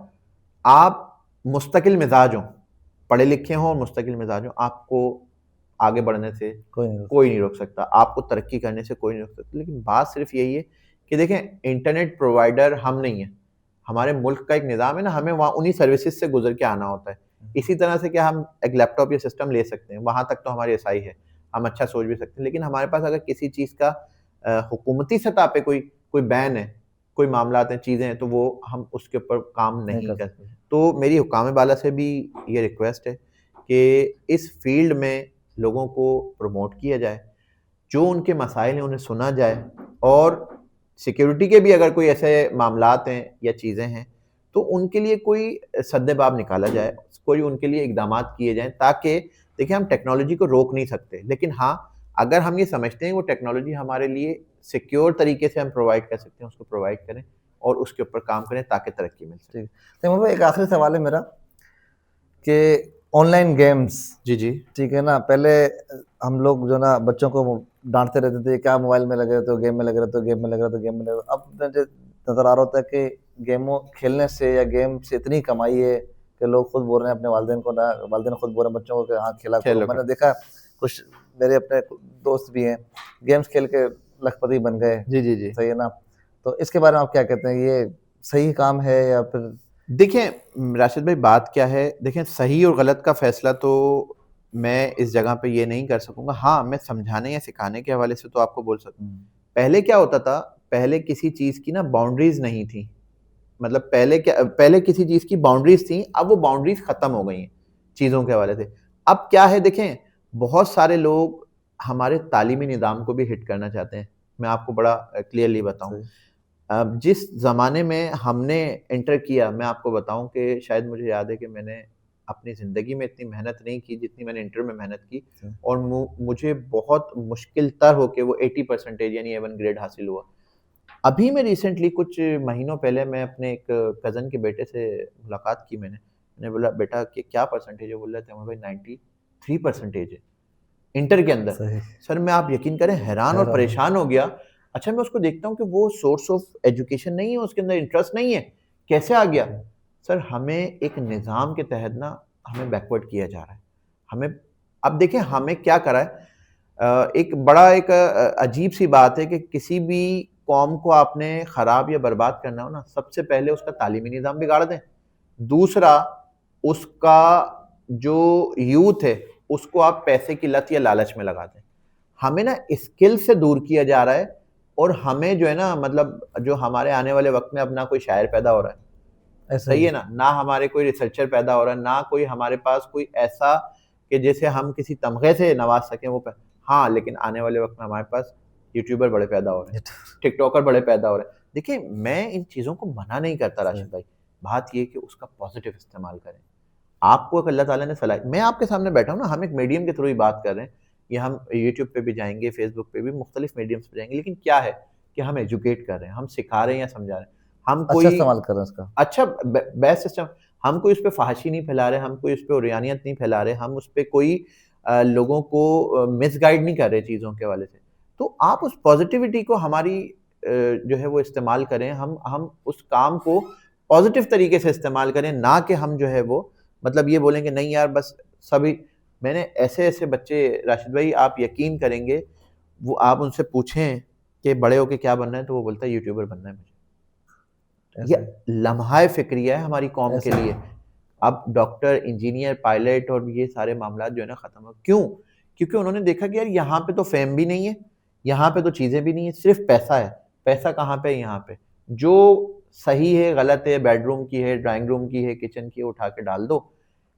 आप मुस्तकिल मिजाज हों, पढ़े लिखे हों और मुस्तकिल मिजाज हों, आपको आगे बढ़ने से कोई नहीं कोई नहीं रोक सकता, आपको तरक्की करने से कोई नहीं रोक सकता। लेकिन बात सिर्फ यही है कि देखें, इंटरनेट प्रोवाइडर हम नहीं हैं, हमारे मुल्क का एक निज़ाम है ना, हमें वहाँ उन्हीं सर्विसेज से गुजर के आना होता है। इसी तरह से क्या हम एक लैपटॉप या सिस्टम ले सकते हैं, वहाँ तक तो हमारी एसआई है, हम अच्छा सोच भी सकते हैं। लेकिन हमारे पास अगर किसी चीज़ का हुकूमती सतह पे कोई कोई बैन है, कोई मामलात हैं, चीज़ें हैं, तो वो हम उसके ऊपर काम नहीं नहीं कर कर। सकते। तो मेरी हुक्काम बाला से भी ये रिक्वेस्ट है कि इस फील्ड में लोगों को प्रमोट किया जाए, जो उनके मसाइल हैं उन्हें सुना जाए और सिक्योरिटी के भी अगर कोई ऐसे मामलात हैं या चीज़ें हैं, तो उनके लिए कोई सद्देबाब निकाला जाए, कोई उनके लिए इक़दामात किए जाएँ, ताकि देखिए, हम टेक्नोलॉजी को रोक नहीं सकते, लेकिन हाँ, अगर हम ये समझते हैं वो टेक्नोलॉजी हमारे लिए सिक्योर तरीके से हम प्रोवाइड कर सकते हैं, उसको प्रोवाइड करें और उसके ऊपर काम करें ताकि तरक्की मिल सके। ठीक। तैमूर भाई, एक आखिरी सवाल है मेरा कि ऑनलाइन गेम्स, जी, जी। ठीक है ना, पहले हम लोग जो ना बच्चों को डांटते रहते थे, क्या मोबाइल में लगे रहते हो, गेम में लगे रहते हो, गेम में लगे रहते हो, गेम में लगे रहते हो। अब मुझे नज़र आ रहा होता है कि गेमों खेलने से या गेम से इतनी कमाई है कि लोग खुद बोल रहे हैं अपने वालिदैन को, ना वालिदैन खुद बोल रहे हैं बच्चों को कि हाँ खेला करो। खेलो मैंने करो। देखा कुछ मेरे अपने दोस्त भी हैं, गेम्स खेल के लखपति बन गए। जी, जी, जी। सही है ना? तो इसके बारे में आप क्या कहते हैं? ये सही काम है या फिर देखिए राशिद भाई, बात क्या है, देखें, सही और गलत का फैसला तो मैं इस जगह पे ये नहीं कर सकूंगा। हाँ, मैं समझाने या सिखाने के हवाले से तो आपको बोल सकता हूँ। पहले क्या होता था, पहले किसी चीज़ की ना बाउंड्रीज नहीं थी। मतलब पहले किसी चीज़ की बाउंड्रीज थी, अब वो बाउंड्रीज खत्म हो गई हैं चीज़ों के हवाले से। अब क्या है, देखें, बहुत सारे लोग हमारे तालीमी निज़ाम को भी हिट करना चाहते हैं। मैं आपको बड़ा क्लियरली बताऊं, सही? अब जिस ज़माने में हमने एंटर किया, मैं आपको बताऊं कि शायद मुझे याद है कि मैंने अपनी ज़िंदगी में इतनी मेहनत नहीं की जितनी मैंने इंटर में मेहनत की। सही। और मुझे बहुत मुश्किल तर होके वो 80% यानी A1 ग्रेड हासिल हुआ। अभी मैं रिसेंटली कुछ महीनों पहले मैं अपने एक कज़न के बेटे से मुलाकात की मैंने। मैंने बोला, बेटा कि क्या परसेंटेज है? बोल रहे थे, हमारे भाई 93% है इंटर के अंदर। सही। सर, मैं, आप यकीन करें, हैरान और हैरान हूँ। परेशान हो गया। अच्छा, मैं उसको देखता हूँ कि वो सोर्स ऑफ एजुकेशन नहीं है, उसके अंदर इंटरेस्ट नहीं है, कैसे आ गया? सर, हमें एक निज़ाम के तहत ना हमें बैकवर्ड किया जा रहा है। हमें, अब देखें हमें क्या करा है, एक बड़ा एक अजीब सी बात है कि किसी भी कौम को आपने ख़राब या बर्बाद करना हो ना, सबसे पहले उसका तालीमी निज़ाम बिगाड़ दें। दूसरा, उसका जो यूथ है, उसको आप पैसे की लत या लालच में लगा दें। हमें ना स्किल से दूर किया जा रहा है और हमें जो है ना, मतलब जो हमारे आने वाले वक़्त में अब ना कोई शायर पैदा हो रहा है, ऐसे सही ही। है ना? ना हमारे कोई रिसर्चर पैदा हो रहा है, ना कोई हमारे पास कोई ऐसा कि जैसे हम किसी तमगे से नवाज़ सकें वो हाँ, लेकिन आने वाले वक़्त में हमारे पास यूट्यूबर बड़े पैदा हो रहे हैं, टिकटॉकर बड़े पैदा हो रहे हैं। देखिए, मैं इन चीज़ों को मना नहीं करता सही। राशिद भाई, बात ये है कि उसका पॉज़िटिव इस्तेमाल करें। आपको एक अल्लाह ताला ने मैं आपके सामने बैठा हूँ ना, हम एक मीडियम के थ्रू ही बात कर रहे हैं, या हम यूट्यूब पे भी जाएँगे, फेसबुक पे भी, मुख्तलिफ मीडियम्स पे जाएँगे, लेकिन क्या है कि हम एजुकेट कर रहे हैं, हम सिखा रहे हैं या समझा रहे हैं। हम अच्छा कोई इस्तेमाल कर रहे हैं इसका। अच्छा बेस्ट सिस्टम, हम कोई उसपे फ़हाशी नहीं फैला रहे, हम कोई उसपे उरियानियत नहीं फैला रहे, हम उसपे कोई लोगों को मिसगाइड नहीं कर रहे चीज़ों के हवाले से। तो आप उस पॉज़िटिविटी को हमारी जो है वो इस्तेमाल करें, हम उस काम को पॉज़िटिव तरीके से इस्तेमाल करें, ना कि हम जो है वो मतलब ये बोलें कि नहीं यार बस सभी। मैंने ऐसे-ऐसे बच्चे, राशिद भाई, आप यकीन करेंगे, वो आप उनसे पूछें कि बड़े होके क्या बनना है, तो वो बोलता है यूट्यूबर बनना है मुझे। ये ऐसे लम्हा फिक्रिया है हमारी कौम के ऐसे लिए। अब डॉक्टर, इंजीनियर, पायलट और ये सारे मामला जो है ना खत्म हो। क्यों? क्योंकि उन्होंने देखा कि यार यहाँ पे तो फेम भी नहीं है, यहाँ पे तो चीजें भी नहीं है, सिर्फ पैसा है। पैसा कहाँ पे है? यहाँ पे। जो सही है, गलत है, बेडरूम की है, ड्राइंग रूम की है, किचन की है, उठा के डाल दो।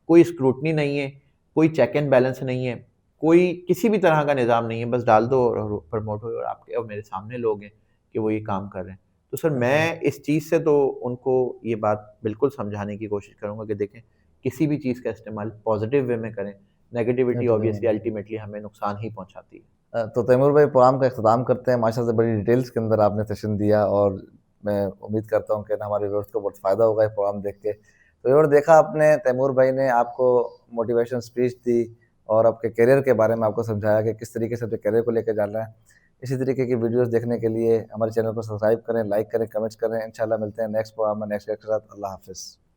कोई स्क्रूटनी नहीं है, कोई चेक एंड बैलेंस नहीं है, कोई किसी भी तरह का निज़ाम नहीं है, बस डाल दो और प्रमोट हो। और आपके और मेरे सामने लोग हैं कि वो ये काम कर रहे हैं। तो सर ऐसे मैं इस चीज़ से तो उनको ये बात बिल्कुल समझाने की कोशिश करूँगा कि देखें, किसी भी चीज़ का इस्तेमाल पॉजिटिव वे में करें। नेगेटिविटी नेगेटिव ऑब्वियसली नहीं। अल्टीमेटली हमें नुकसान ही पहुँचाती है। तो तैमूर भाई प्रोग्राम का इख्तिताम करते हैं। माशाल्लाह से बड़ी डिटेल्स के अंदर आपने सेशन दिया और मैं उम्मीद करता हूँ कि ना हमारे व्यूअर्स को बहुत फ़ायदा होगा ये प्रोग्राम देख के। तो और देखा आपने तैमूर भाई ने आपको मोटिवेशन स्पीच दी और आपके करियर के बारे में आपको समझाया कि किस तरीके से अपने करियर को लेके जाना है। इसी तरीके की वीडियोज़ देखने के लिए हमारे चैनल को सब्सक्राइब करें, लाइक करें, कमेंट्स करें। इंशाल्लाह मिलते हैं नेक्स्ट प्रोग्राम में नेक्स्ट गेस्ट के साथ। अल्लाह हाफ़िज़।